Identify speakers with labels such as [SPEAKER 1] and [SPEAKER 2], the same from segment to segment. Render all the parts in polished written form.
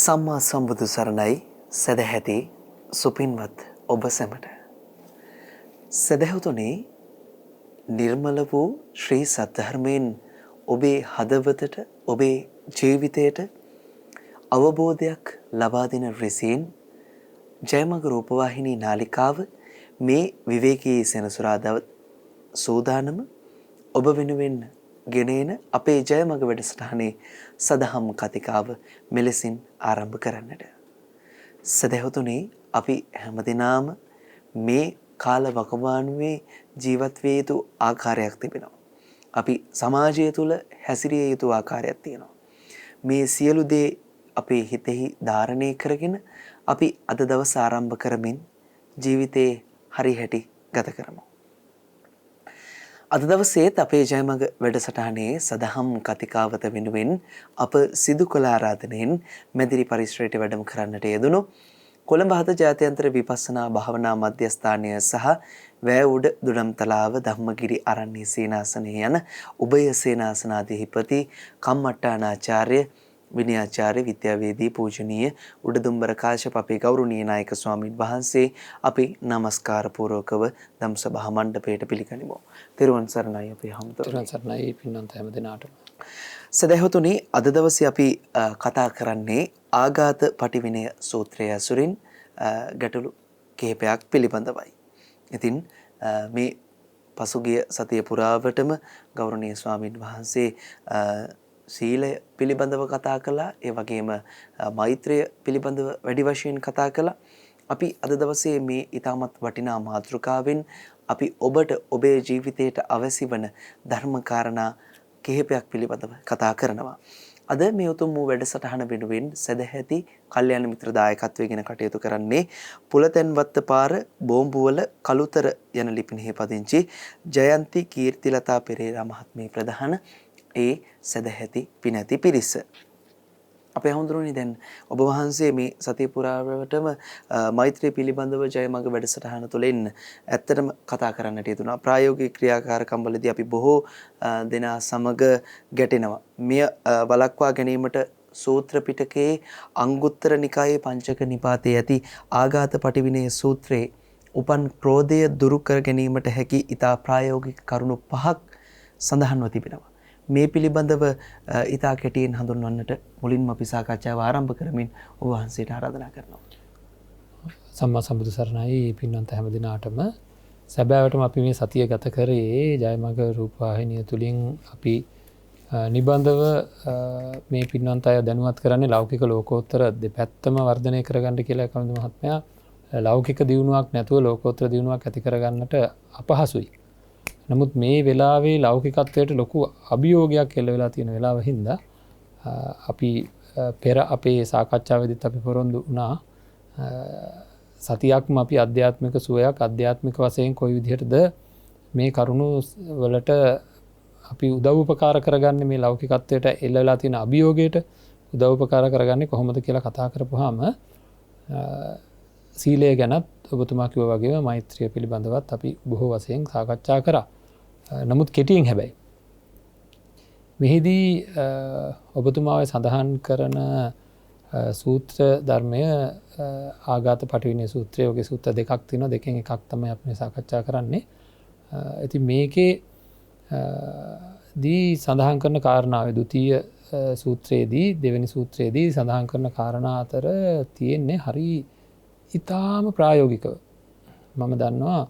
[SPEAKER 1] සම්මා සම්බුදු සරණයි සදැහැති සුපින්වත් ඔබ සැමට. සදැහැතුනේ නිර්මල වූ ශ්‍රී සද්ධර්මයෙන් ඔබේ හදවතට ඔබේ ජීවිතයට අවබෝධයක් ලබා දෙන රිසීන් ජයමග රූපවාහිනී නාලිකාව මේ විවේකී සෙනසුරාදා සූදානම ඔබ වෙනුවෙන් ගෙනෙන අපේ ජයමග වැඩසටහනේ සදහම් කතිකාව මෙලෙසින් ආරම්භ කරන්නට. සදැහැතුනේ අපි හැමදෙනාම මේ කාල වකවානුවේ ජීවත් විය යුතු ආකාරයක් තිබෙනවා. අපි සමාජය තුළ හැසිරිය යුතු ආකාරයක් තියෙනවා. මේ සියලු දේ අපේ හිතෙහි ධාරණය කරගෙන අපි අද දවස ආරම්භ කරමින් ජීවිතේ හරිහැටි ගත කරමු. අද දවසේත් අපේ ජයමග වැඩසටහනේ සදහම් කතිකාවත වෙනුවෙන් අප සිදු කළ ආරාධනෙන් මැදිරි පරිශ්‍රයට වැඩම කරන්නට යෙදුණු කොළඹ හත ජාත්‍යන්තර විපස්සනා භාවනා මධ්‍යස්ථානය සහ වැෑඋඩ දුඩම්තලාව ධම්මගිරි අරණ්‍ය සේනාසනය යන උභය සේනාසනාධිපති කම්මට්ටානාචාර්ය විනයාචාර්ය විද්‍යාවේදී පූජනීය උඩදුම්බර කාශ්‍යප අපේ ගෞරවනීය නායක ස්වාමීන් වහන්සේ අපි নমස්කාර පූර්වකව ධම්සභා මණ්ඩපයට පිළිගනිමු. තෙරුවන් සරණයි අපේ හැමතෙම.
[SPEAKER 2] තෙරුවන් සරණයි පින්වන්ත හැම දිනාටම.
[SPEAKER 1] සදහැවතුනි අද දවසේ අපි කතා කරන්නේ ආඝාත පටිවිණය සූත්‍රය ඇසුරින් ගැටලු කිහිපයක් පිළිබඳවයි. ඉතින් මේ පසුගිය සතිය පුරාවටම ගෞරවනීය ස්වාමීන් වහන්සේ සීලය පිළිබඳව කතා කළා. ඒ වගේම මෛත්‍රිය පිළිබඳව වැඩි වශයෙන් කතා කළා. අපි අද දවසේ මේ ඊටමත් වටිනා මාතෘකාවෙන් අපි ඔබට ඔබේ ජීවිතයට අවශ්‍ය වන ධර්ම කාරණා කිහිපයක් පිළිබඳව කතා කරනවා. අද මේ උතුම් වූ වැඩසටහන වෙනුවෙන් සදැහැති කල්යාණ මිත්‍ර දායකත්වයෙන් කටයුතු කරන්නේ පුලතැන්වත්ත පාර බෝම්බුවල කළුතර යන ලිපිනෙහි පදිංචි ජයන්ති කීර්තිලතා පෙරේරා මහත්මිය ප්‍රධාන ඒ සදැහැති පිනැති පිරිස. අපේ හඳුරුවනේ දැන් ඔබ වහන්සේ මේ සතිය පුරාවටම මෛත්‍රිය පිළිබඳව ජයමග වැඩසටහන තුළ ඉන්න ඇත්තටම කතා කරන්නට යෙදුණා. ප්‍රායෝගික ක්‍රියාකාරකම් වලදී අපි බොහෝ දෙනා සමග ගැටෙනවා. මෙය වළක්වා ගැනීමට සූත්‍ර පිටකයේ අංගුත්තර නිකායේ පංචක නිපාතයේ ඇති ආඝාත පටිවිණය සූත්‍රයේ උපන් ක්‍රෝධය දුරු කර ගැනීමට හැකි ඊතා ප්‍රායෝගික කරුණු 5ක් සඳහන්ව තිබෙනවා. මේ පිළිබඳව ඊතා කෙටියෙන් හඳුන්වන්නට මුලින්ම අපි සාකච්ඡාව ආරම්භ කරමින් ඔබ වහන්සේට ආරාධනා කරනවා.
[SPEAKER 2] සම්මා සම්බුදු සරණයි පින්වන්ත හැම දිනාටම. සැබෑවටම අපි මේ සතිය ගත කරේ ජයමග රූපවාහිනිය තුලින් අපි නිබඳව මේ පින්වන්ත අය දැනුවත් කරන්නේ ලෞකික ලෝකෝත්තර දෙපැත්තම වර්ධනය කරගන්න කියලා කවුද මහත්මයා. ලෞකික දියුණුවක් නැතුව ලෝකෝත්තර දියුණුවක් ඇති කරගන්නට අපහසුයි. නමුත් මේ වෙලාවේ ලෞකිකත්වයට ලොකු අභියෝගයක් එල්ල වෙලා තියෙන වෙලාව හින්දා අපි පෙර අපේ සාකච්ඡාවේදීත් අපි පොරොන්දු වුණා සතියක්ම අපි අධ්‍යාත්මික සුවයක් අධ්‍යාත්මික වශයෙන් කොයි විදිහටද මේ කරුණු වලට අපි උදව් උපකාර කරගන්නේ මේ ලෞකිකත්වයට එල්ල වෙලා තියෙන අභියෝගයට උදව් උපකාර කරගන්නේ කොහොමද කියලා කතා කරපුවාම සීලය ගැනත් ඔබතුමා කිව්වා වගේම මෛත්‍රිය පිළිබඳවත් අපි බොහෝ වශයෙන් සාකච්ඡා කරා. නමුත් කෙටියෙන් හැබැයි මෙහිදී ඔබතුමා සඳහන් කරන සූත්‍ර ධර්මය ආඝාත පටිවිණය සූත්‍රය වගේ සූත්‍ර දෙකක් තියෙනවා. දෙකෙන් එකක් තමයි අපි සාකච්ඡා කරන්නේ. ඉතින් මේකේ දී සඳහන් කරන කාරණාව ද්විතීය සූත්‍රයේදී දෙවෙනි සූත්‍රයේදී සඳහන් කරන කාරණා අතර තියෙන්නේ හරි ඉතාම ප්‍රායෝගිකව. මම දන්නවා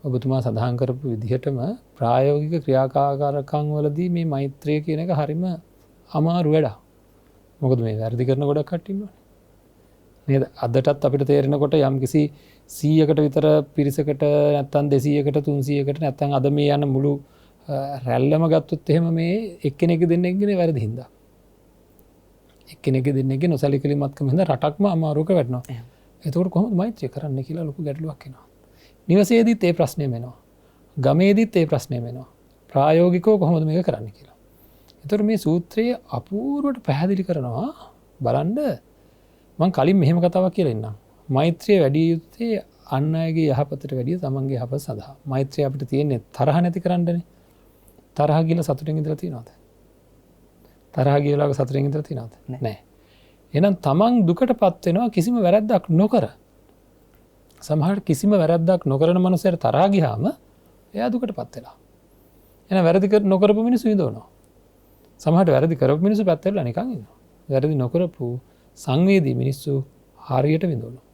[SPEAKER 2] ඔබතුමා සඳහන් කරපු විදිහටම ප්‍රායෝගික ක්‍රියාකාරකම් වලදී මේ මෛත්‍රිය කියන එක හරිම අමාරු වැඩක්. මොකද මේ වැරදි කරන ගොඩක් කට්ටිය ඉන්නවනේ. නේද? අදටත් අපිට තේරෙනකොට යම්කිසි 100කට විතර පිරිසකට නැත්තම් 200කට 300කට නැත්තම් අද මේ යන මුළු රැල්ලම ගත්තොත් එහෙම මේ එක්කෙනෙක් දෙන්නෙක්ගේ වැරදි හින්දා. එක්කෙනෙක් දෙන්නෙක්ගේ නොසැලකිලිමත්කම හින්දා රටක්ම අමාරුවක වැටෙනවා. එතකොට කොහොමද මෛත්‍රිය කරන්න කියලා ලොකු ගැටලුවක් එනවා. නිවසේදීත් ඒ ප්‍රශ්නයම එනවා. ගමේදීත් ඒ ප්‍රශ්නයම එනවා. ප්‍රායෝගිකව කොහොමද මේක කරන්න කියලා. එතකොට මේ සූත්‍රයේ අපූර්වට පැහැදිලි කරනවා බලන්න මම කලින් මෙහෙම කතාවක් කියලා ඉන්නම්. මෛත්‍රිය වැඩි යුත්තේ අන් අයගේ යහපතට වැඩිය තමන්ගේ යහපත සඳහා. මෛත්‍රිය අපිට තියෙන්නේ තරහ නැති කරන්නනේ. තරහ ගිහලා සතුටින් ඉඳලා තියනවද? තරහ ගිහලා සතුටින් ඉඳලා තියනවද? නැහැ. එහෙනම් තමන් දුකට පත් වෙනවා කිසිම වැරැද්දක් නොකර. සමහරට කිසිම වැරැද්දක් නොකරන මනුස්සයට තරහා ගියාම එයා දුකට පත් වෙලා. එහෙනම් වැරදි නොකරපු මිනිස්සු විඳවනවා. සමහරට වැරදි කරපු මිනිස්සු පැත්තට නිකන් ඉන්නවා. වැරදි නොකරපු සංවේදී මිනිස්සු හරියට විඳවනවා.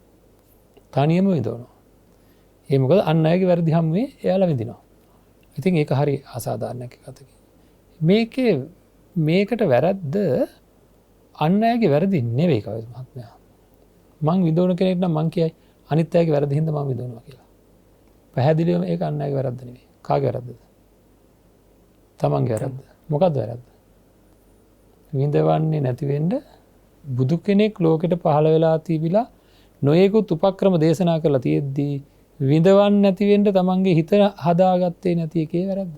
[SPEAKER 2] තනියම විඳවනවා. ඒ මොකද අන් අයගේ වැරදි හැමුවේ එයාලා විඳිනවා. ඉතින් ඒක හරි අසාධාරණයක් එකතකින්. මේකට වැරද්ද අන් අයගේ වැරදි නෙවෙයි කවුරුත් මහත්මයා. මං විඳවන කෙනෙක් නම් මං කියයි අනිත් අයගේ වැරදි හින්දා මම විඳවනවා කියලා. පැහැදිලිවම ඒක අන් අයගේ වැරද්ද නෙවෙයි. කාගේ වැරද්දද? තමන්ගේ වැරද්ද. මොකක්ද වැරද්ද? විඳවන්නේ නැති වෙන්න බුදු කෙනෙක් ලෝකෙට පහළ වෙලා තිබිලා නොයෙකුත් උපක්‍රම දේශනා කරලා තියෙද්දී විඳවන්න නැති වෙන්න තමන්ගේ හිත හදාගත්තේ නැති එකේ වැරද්ද.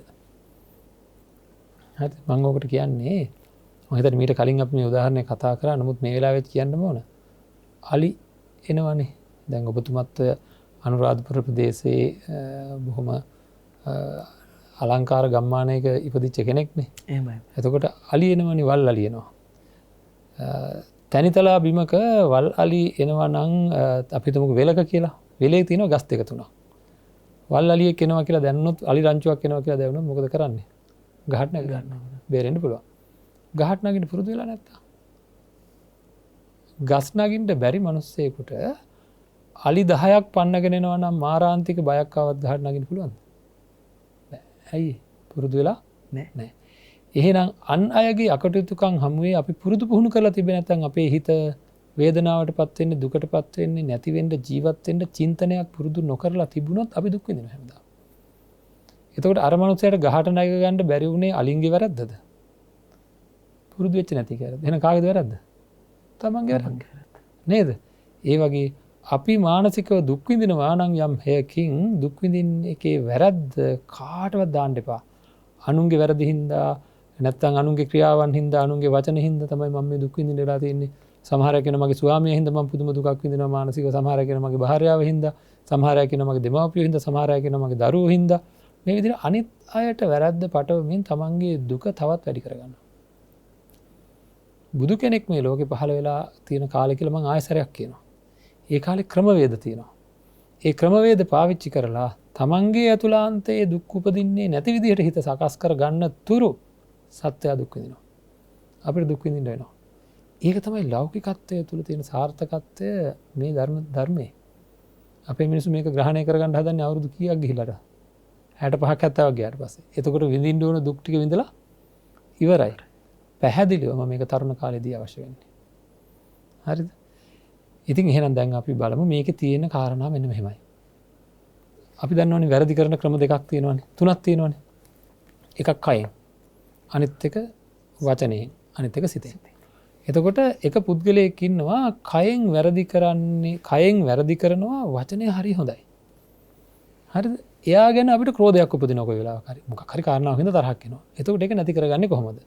[SPEAKER 2] හරි මම ඔකට කියන්නේ මම හිතන්නේ මීට කලින් අපි මේ උදාහරණයක් කතා කරා නමුත් මේ වෙලාවෙත් කියන්න ඕන. අලි එනවනේ. දැන් ඔබතුමත් අනුරාධපුර ප්‍රදේශයේ බොහොම අලංකාර ගම්මානයක ඉපදිච්ච කෙනෙක්නේ.
[SPEAKER 1] එහෙමයි.
[SPEAKER 2] එතකොට අලි එනවනේ වල් අලි එනවා. තැනිතලා බිමක වල් අලි එනවා නම් අපි හිතමුකෝ වෙලක කියලා. වෙලේ තියෙනවා ගස් දෙක තුනක්. වල් අලියෙක් එනවා කියලා දැන්නොත් අලි රංචුවක් එනවා කියලා දැනුනොත් මොකද කරන්නේ? ගහට නැග ගන්නවා. බේරෙන්න පුළුවන්. ගහට නගින්න පුරුදු වෙලා නැත්තම්. ගස් නගින්න බැරි මිනිස්සෙකුට අලි 10ක් පන්නගෙන එනවා නම් මාරාන්තික බයක් ආවත් ගහට නගින්න පුළුවන්ද? බෑ. ඇයි? පුරුදු වෙලා නැහැ. එහෙනම් අන් අයගේ අකටයුතුකම් හමුවේ අපි පුරුදු පුහුණු කරලා තිබෙන්නේ නැත්නම් අපේ හිත වේදනාවටපත් වෙන්නේ දුකටපත් වෙන්නේ නැති වෙන්න ජීවත් වෙන්න චින්තනයක් පුරුදු නොකරලා තිබුණොත් අපි දුක් විඳිනවා හැමදාම. එතකොට අර මනුස්සයාට ගහට නැග ගන්න බැරි වුණේ අලින්ගේ වැරද්දද? පුරුදු වෙච්ච නැති කියලා. එහෙනම් කාගේද වැරද්ද? තමන්ගේ වැරද්ද. නේද? ඒ වගේ අපි මානසිකව දුක් විඳිනවා නම් යම් හේයකින් දුක් විඳින්න එකේ වැරද්ද කාටවත් දාන්න එපා. අනුන්ගේ වැරදි හින්දා නැත්නම් අනුන්ගේ ක්‍රියාවන් හින්දා අනුන්ගේ වචන හින්දා තමයි මම මේ දුක් විඳින්න වෙලා තියෙන්නේ. සමහර කෙනා මගේ ස්වාමියා හින්දා මම පුදුම දුකක් විඳිනවා මානසිකව. සමහර කෙනා මගේ භාර්යාව හින්දා, සමහර කෙනා මගේ දෙමාපියෝ හින්දා, සමහර කෙනා මගේ දරුවෝ හින්දා. මේ විදිහට අනිත් අයට වැරද්ද පටවමින් තමන්ගේ දුක තවත් වැඩි කරගන්නවා. බුදු කෙනෙක් මේ ලෝකේ පහළ වෙලා තියෙන කාලේ කියලා මම ආයෙසරයක් කියනවා. ඒ කාලේ ක්‍රමවේද තියෙනවා. ඒ ක්‍රමවේද පාවිච්චි කරලා තමන්ගේ අතුලාන්තයේ දුක් උපදින්නේ නැති විදිහට හිත සකස් කර ගන්න තුරු සත්‍යය දුක් විඳිනවා. අපිට දුක් විඳින්න වෙනවා. ඒක තමයි ලෞකිකත්වය තුළ තියෙන සාර්ථකත්වය මේ ධර්මයේ. අපේ මිනිස්සු මේක ග්‍රහණය කරගන්න හදන්නේ අවුරුදු කීයක් ගිහිලාද? 65ක් 70ක් ගියාට පස්සේ. එතකොට විඳින්න ඕන දුක් ටික විඳලා ඉවරයි. පැහැදිලිවම මේක තරුණ කාලේදී අවශ්‍ය වෙන්නේ. හරිද? ඉතින් එහෙනම් දැන් අපි බලමු මේකේ තියෙන කාරණා මෙන්න මෙහෙමයි. අපි දන්නවනේ වැරදි කරන ක්‍රම දෙකක් තියෙනවනේ. තුනක් තියෙනවනේ. එකක් කයෙන්. අනිත් එක වචනයෙන්. අනිත් එක සිතෙන්. එතකොට එක පුද්ගලයෙක් ඉන්නවා කයෙන් වැරදි කරනවා වචනය හරි හොඳයි. හරිද? එයා ගැන අපිට ක්‍රෝධයක් උපදිනවා කොයි වෙලාවක හරි. මොකක් හරි කාරණාවක් හින්දා තරහක් එනවා. එතකොට ඒක නැති කරගන්නේ කොහොමද?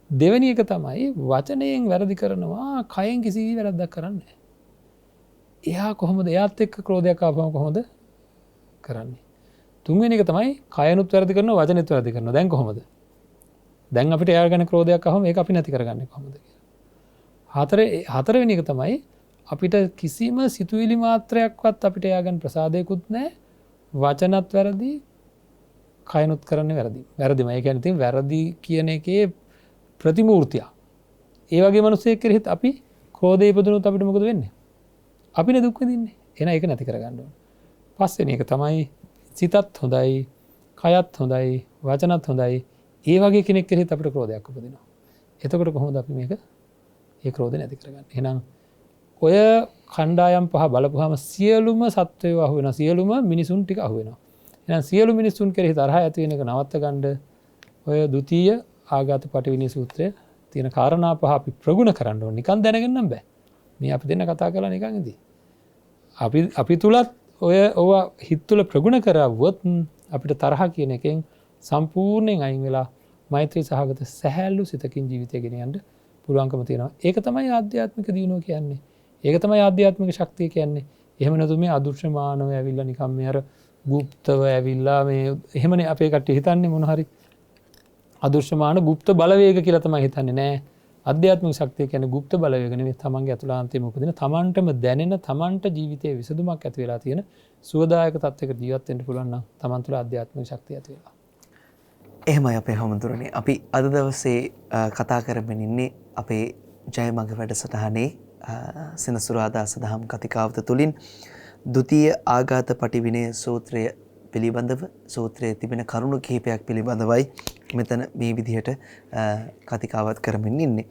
[SPEAKER 2] දෙවෙනි එක තමයි වචනයෙන් වැරදි කරනවා කයෙන් කිසි වැරද්දක් කරන්නේ නැහැ. එයා කොහොමද එයාත් එක්ක ක්‍රෝධයක් ආවම කොහොමද කරන්නේ? තුන්වෙනි එක තමයි කයනුත් වැරදි කරනවා වචනෙත් වැරදි කරනවා. දැන් කොහොමද? දැන් අපිට එයා ගැන ක්‍රෝධයක් ආවම ඒක අපි නැති කරගන්නේ කොහොමද කියලා. හතරවෙනි එක තමයි අපිට කිසිම සිතුවිලි මාත්‍රයක්වත් අපිට එයා ගැන ප්‍රසාදයකුත් නැහැ. වචනත් වැරදි කයනුත් කරන්නේ වැරදි. වැරදිම. ඒ කියන්නේ ඉතින් වැරදි කියන එකේ ප්‍රතිමූර්තිය. ඒ වගේ මිනිස්සෙක් කෙරෙහිත් අපි ක්‍රෝධය ඉපදුනොත් අපිට මොකද වෙන්නේ? අපිනේ දුක් විඳින්නේ. එහෙනම් ඒක නැති කරගන්න ඕන. පස්වෙනි එක තමයි සිතත් හොඳයි, කයත් හොඳයි, වචනත් හොඳයි. ඒ වගේ කෙනෙක් කෙරෙහිත් අපිට ක්‍රෝධයක් උපදිනවා. එතකොට කොහොමද අපි මේක ඒ ක්‍රෝධය නැති කරගන්නේ? එහෙනම් ඔය කණ්ඩායම් පහ බලපුවාම සියලුම සත්වයෝ අහු වෙනවා. සියලුම මිනිසුන් ටික අහු වෙනවා. එහෙනම් සියලු මිනිසුන් කෙරෙහි තරහ ඇති වෙන එක නවත්ත ගන්න ඔය ဒ ුතිය ආඝාත පටිවිණී සූත්‍රයේ තියෙන කාරණා පහ අපි ප්‍රගුණ කරන්න ඕනේ. නිකන් දැනගෙන නම් බෑ. මේ අපි දෙන්න කතා කරලා නිකන් ඉදී. අපි තුලත් ඔය හිත තුල ප්‍රගුණ කරවුවොත් අපිට තරහ කියන එකෙන් සම්පූර්ණයෙන් අයින් වෙලා මෛත්‍රී සහගත සැහැල්ලු සිතකින් ජීවිතය ගෙන යන්න පුළුවන්කම තියෙනවා. ඒක තමයි ආධ්‍යාත්මික දියුණුව කියන්නේ. ඒක තමයි ආධ්‍යාත්මික ශක්තිය කියන්නේ. එහෙම නැතු මේ අදෘශ්‍යමානව ඇවිල්ලා නිකන් මේ අර গুপ্তව ඇවිල්ලා මේ එහෙමනේ අපේ කට්ටිය හිතන්නේ මොන හරි අදෘශ්‍යමාන গুপ্ত බලවේග කියලා තමයි හිතන්නේ. නෑ. අධ්‍යාත්මික ශක්තිය කියන්නේ গুপ্ත බලවේග නෙවෙයි තමන්ගේ අතුලාන්තයේ උපදින තමන්ටම දැනෙන තමන්ට ජීවිතයේ විසඳුමක් ඇති වෙලා තියෙන සුවදායක තත්වයක ජීවත් වෙන්න පුළුවන් නම් තමන් තුළ අධ්‍යාත්මික ශක්තිය ඇති වෙලා.
[SPEAKER 1] එහෙමයි අපේ හැමතුරනේ. අපි අද දවසේ කතා කරමින් ඉන්නේ අපේ ජයමඟ වැඩසටහනේ සෙනසුරාදා සදහම් කතිකාවත තුලින් ද්විතීය ආඝාත පටිවිනය සූත්‍රය පිළිබඳව සූත්‍රයේ තිබෙන කරුණු කිහිපයක් පිළිබඳවයි මෙතන මේ විදිහට කතිකාවත් කරමින් ඉන්නේ.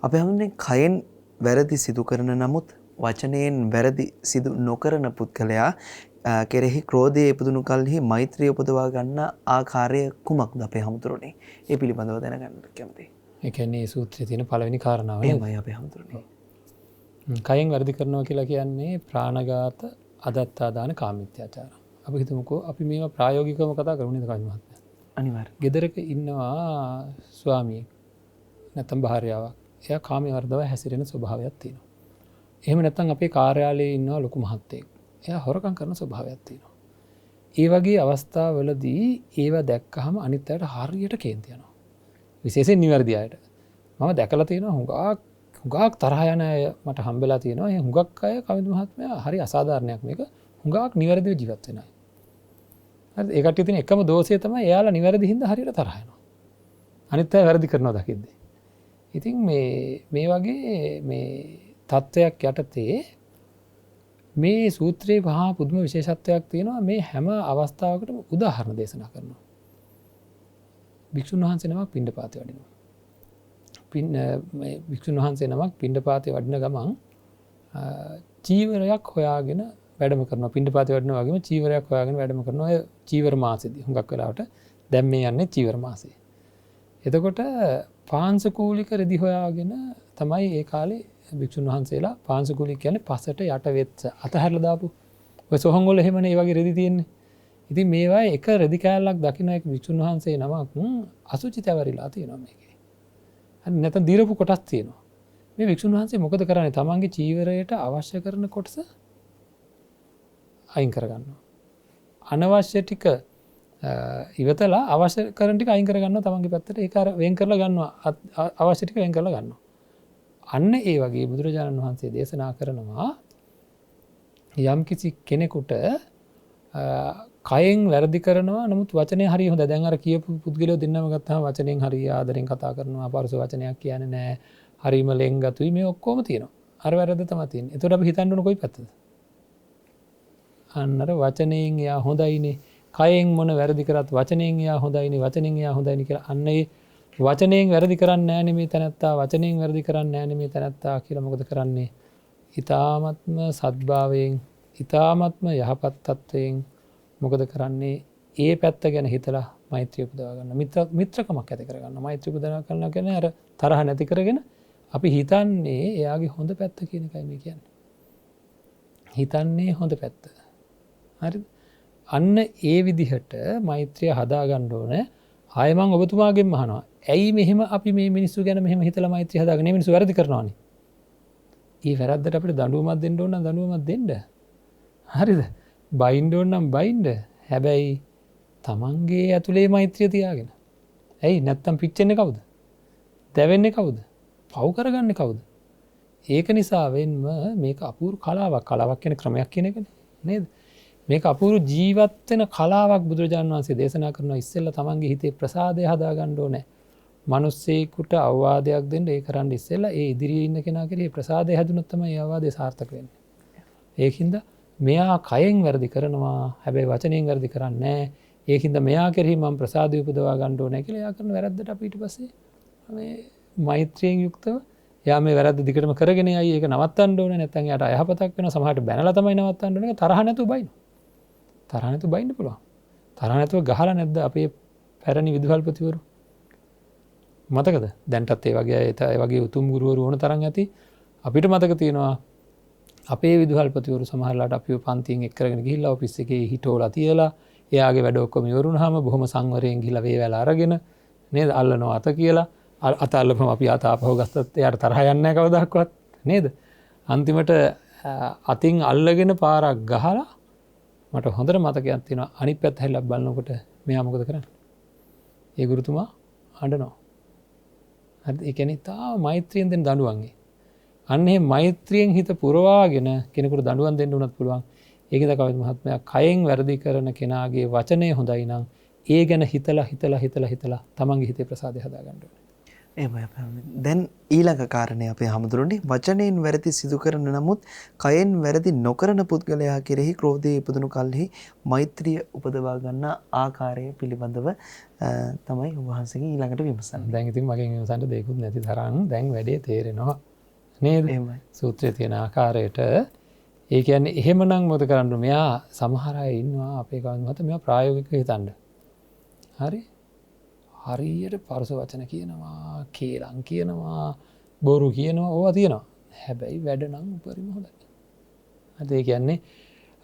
[SPEAKER 1] අපි හැමෝම කයෙන් වැරදි සිදු කරන නමුත් වචනයෙන් වැරදි සිදු නොකරන පුද්ගලයා කෙරෙහි ක්‍රෝධය ඉපදුණු කල්හි මෛත්‍රිය උපදවා ගන්න ආකාරය කුමක්ද අපේ හැමතුරනේ? ඒ පිළිබඳව දැනගන්න කැමතියි.
[SPEAKER 2] ඒ කියන්නේ සූත්‍රයේ තියෙන පළවෙනි කාරණාව නේද?
[SPEAKER 1] එහෙමයි අපේ හැමතුරනේ.
[SPEAKER 2] කයෙන් වැරදි කරනවා කියලා කියන්නේ ප්‍රාණඝාත, අදත්තාදාන, කාමීත්‍යාචාර. අපි හිතමුකෝ අපි මේවා ප්‍රායෝගිකවම කතා කරමු නේද කවි මහත්මයා?
[SPEAKER 1] අනිවාර්යයෙන්.
[SPEAKER 2] ගෙදරක ඉන්නවා ස්වාමියෙක් නැත්නම් භාර්යාවක්. එයා කාමයේ වර්ධව හැසිරෙන ස්වභාවයක් තියෙනවා. එහෙම නැත්නම් අපේ කාර්යාලයේ ඉන්නවා ලොකු මහත්තයෙක්. එයා හොරකම් කරන ස්වභාවයක් තියෙනවා. ඒ වගේ අවස්ථාවලදී ඒවා දැක්කහම අනිත් අයට හරියට කේන්ති යනවා. විශේෂයෙන් නිවැරදි අයට. මම දැකලා තියෙනවා හුඟක් තරහ යන අය මට හම්බෙලා තියෙනවා. ඒ හුඟක් අය කවිද මහත්මයා හරි අසාධාරණයක් මේක. හුඟක් නිවැරදිව ජීවත් වෙන අය. හරි ඒ කට්ටිය තියෙන එකම දෝෂය තමයි එයාලා නිවැරදි හින්දා හරියට තරහ යනවා. අනිත් අය වැරදි කරනවා දකිද්දී. ඉතින් මේ වගේ මේ තත්ත්වයක් යටතේ මේ සූත්‍රයේ මහා පුදුම විශේෂත්වයක් තියෙනවා. මේ හැම අවස්ථාවකටම උදාහරණ දේශනා කරනවා. භික්ෂුන් වහන්සේ නමක් පිණ්ඩපාතේ වඩිනවා. භික්ෂුන් වහන්සේ නමක් පිණ්ඩපාතේ වඩින ගමන් චීවරයක් හොයාගෙන වැඩම කරනවා. පිණ්ඩපාතේ වඩිනා වගේම චීවරයක් හොයාගෙන වැඩම කරනවා. ඒ චීවර මාසෙදී හුඟක් වෙලාවට දැන් මේ යන්නේ චීවර මාසේ. එතකොට පාංශකූලික රෙදි හොයාගෙන තමයි ඒ කාලේ භික්ෂුන් වහන්සේලා පාංශකූලික කියන්නේ පසට යට වෙච්ච අතහැරලා දාපු ඔය සොහන් වල එහෙමනේ ඒ වගේ රෙදි තියෙන්නේ. ඉතින් මේවා එක රෙදි කෑල්ලක් දකින්න එක භික්ෂුන් වහන්සේ නමක් අසුචි තැවරිලා තියෙනවා මේකේ. හරි නැත්නම් දිරපු කොටස් තියෙනවා. මේ භික්ෂුන් වහන්සේ මොකද කරන්නේ? තමන්ගේ චීවරයට අවශ්‍ය කරන කොටස අයින් කරගන්නවා. අනවශ්‍ය ටික ඉවතලා අවශ්‍ය කරන ටික අයින් කරගන්නවා තමන්ගේ පැත්තට. ඒක අර වෙන් කරලා ගන්නවා. අවශ්‍ය ටික වෙන් කරලා ගන්නවා. අන්න ඒ වගේ බුදුරජාණන් වහන්සේ දේශනා කරනවා යම්කිසි කෙනෙකුට කයෙන් වැරදි කරනවා නමුත් වචනේ හරිය හොඳ. දැන් අර කියපු පුද්ගලයෝ දෙන්නම ගත්තාම වචනෙන් හරිය ආදරෙන් කතා කරනවා. පරස වචනයක් කියන්නේ නැහැ. හරියම ලෙන්ගතුයි මේ ඔක්කොම තියෙනවා. අර වැරද්ද තමයි තියෙන්නේ. ඒතකොට අපි හිතන්න ඕන කොයි පැත්තද? අන්නර වචනයෙන් එයා හොඳයිනේ. කයෙන් මොන වැරදි කරත් වචනයෙන් එයා හොඳයිනේ. වචනයෙන් එයා හොඳයිනේ කියලා අන්න ඒ වචනයෙන් වැරදි කරන්නේ නැහැ නේ මේ තැනත්තා. වචනයෙන් වැරදි කරන්නේ නැහැ නේ මේ තැනත්තා කියලා මොකද කරන්නේ? ඊ타ත්ම සද්භාවයෙන්, ඊ타ත්ම යහපත් තත්වයෙන් මොකද කරන්නේ? ඒ පැත්ත ගැන හිතලා මෛත්‍රිය උපදවා ගන්න. මිත්‍රකමක් ඇති කර ගන්න. මෛත්‍රිය උපදවා ගන්න කියන්නේ අර තරහ නැති කරගෙන අපි හිතන්නේ එයාගේ හොඳ පැත්ත කියන එකයි මේ කියන්නේ. හිතන්නේ හොඳ පැත්ත. හරිද? අන්න ඒ විදිහට මෛත්‍රිය හදා ගන්න ඕනේ. ආයෙ මම ඔබතුමාගෙන් අහනවා. ඇයි මෙහෙම අපි මේ මිනිස්සු ගැන මෙහෙම හිතලා මෛත්‍රිය හදාගෙන මේ මිනිස්සු වැරදි කරනවානේ? ඊ වැරද්දට අපිට දඬුවමක් දෙන්න ඕන නම් දඬුවමක් දෙන්න. හරිද? බයින්න ඕන නම් බයින්න. හැබැයි තමන්ගේ ඇතුලේ මෛත්‍රිය තියාගෙන. ඇයි නැත්තම් පිච්චෙන්නේ කවුද? දැවෙන්නේ කවුද? පව් කරගන්නේ කවුද? ඒක නිසා වෙන්ම මේක අපූර්ව කලාවක්. කලාවක් කියන්නේ ක්‍රමයක් කියන එකනේ. නේද? මේක අපූර්ව ජීවත් වෙන කලාවක් බුදුරජාණන් වහන්සේ දේශනා කරනවා. ඉස්සෙල්ලා තමන්ගේ හිතේ ප්‍රසාදය හදා ගන්න ඕනේ. මිනිස්සෙකුට අවවාදයක් දෙන්න ඒ කරන්න ඉස්සෙල්ලා ඒ ඉදිරියේ ඉන්න කෙනා කෙරෙහි ප්‍රසාදය හැදුනොත් තමයි ඒ අවවාදය සාර්ථක වෙන්නේ. ඒකින්ද මෙයා කයෙන් වැරදි කරනවා. හැබැයි වචනයෙන් වැරදි කරන්නේ නැහැ. ඒකින්ද මෙයා කෙරෙහි මම ප්‍රසාදය උපදවා ගන්න ඕනේ කියලා එයා කරන වැරද්දට අපි ඊට පස්සේ මේ මෛත්‍රියෙන් යුක්තව එයා මේ වැරද්ද දිගටම කරගෙන යයි. ඒක නවත්තන්න ඕනේ. නැත්නම් එයාට අයහපතක් වෙනවා. සමහරට බැනලා තමයි නවත්තන්න ඕනේ. තරහ නැතුව බයිනවා. තරහ නැතුව බයින්න පුළුවන්. තරහ නැතුව ගහලා නැද්ද අපේ පැරණි විදුහල්පතිවරු? මතකද? දැන්ටත් ඒ වගේ උතුම් ගුරුවරු ඕන තරම් ඇති. අපිට මතක තියෙනවා අපේ විදුහල්පතිවරු සමහරලාට අපිව පන්තියෙන් එක් කරගෙන ගිහිල්ලා ඔෆිස් එකේ හිටෝලා තියලා එයාගේ වැඩ ඔක්කොම ඉවරුනහම බොහොම සංවරයෙන් ගිහිල්ලා වේවැල අරගෙන නේද අල්ලනවා අත කියලා අත අල්ලපුවම අපි අත ආපහු ගත්තත් එයාට තරහ යන්නේ නැහැ කවදාවත් නේද? අන්තිමට අතින් අල්ලගෙන පාරක් ගහලා මට හොඳට මතකයක් තියෙනවා අනිත් පැත්ත හැරිලා බලනකොට මෙයා මොකද කරන්නේ? ඒ ගුරුතුමා අඬනවා. හරි ඒ කියන්නේ තා මෛත්‍රියෙන් දෙන දඬුවන්ගේ. අන්න ඒ මෛත්‍රියෙන් හිත පුරවාගෙන කෙනෙකුට දඬුවම් දෙන්න උනත් පුළුවන්. ඒකද කවිද මහත්මයා කයෙන් වැරදි කරන කෙනාගේ වචනය හොඳයි නම් ඒ ගැන හිතලා තමන්ගේ හිතේ ප්‍රසාදය හදාගන්න ඕනේ.
[SPEAKER 1] එහෙමයි. දැන් ඊළඟ කාරණේ අපේ හැමදෙරුනේ වචනයෙන් වැරදි සිදු කරන නමුත් කයෙන් වැරදි නොකරන පුද්ගලයා කෙරෙහි ක්‍රෝධය ඉපදුණු කල්හි මෛත්‍රිය උපදවා ගන්න ආකාරය පිළිබඳව තමයි ඔබ වහන්සේගෙන් ඊළඟට විමසන්නේ.
[SPEAKER 2] දැන් ඉතින් මගෙන් විමසන්න දෙයක්වත් නැති තරම් දැන් වැඩේ තේරෙනවා නේද?
[SPEAKER 1] එහෙමයි.
[SPEAKER 2] සූත්‍රයේ තියෙන ආකාරයට ඒ කියන්නේ එහෙමනම් මොකද කරන්න? මෙයා සමහර අය ඉන්නවා අපේ කවුරුත් මත මෙයා ප්‍රායෝගිකව හිතන්න. හරි? හරියට පරස වචන කියනවා, කේලම් කියනවා, බොරු කියනවා, ඕවා තියෙනවා. හැබැයි වැඩ නම් උපරිම හොඳයි. හරි ඒ කියන්නේ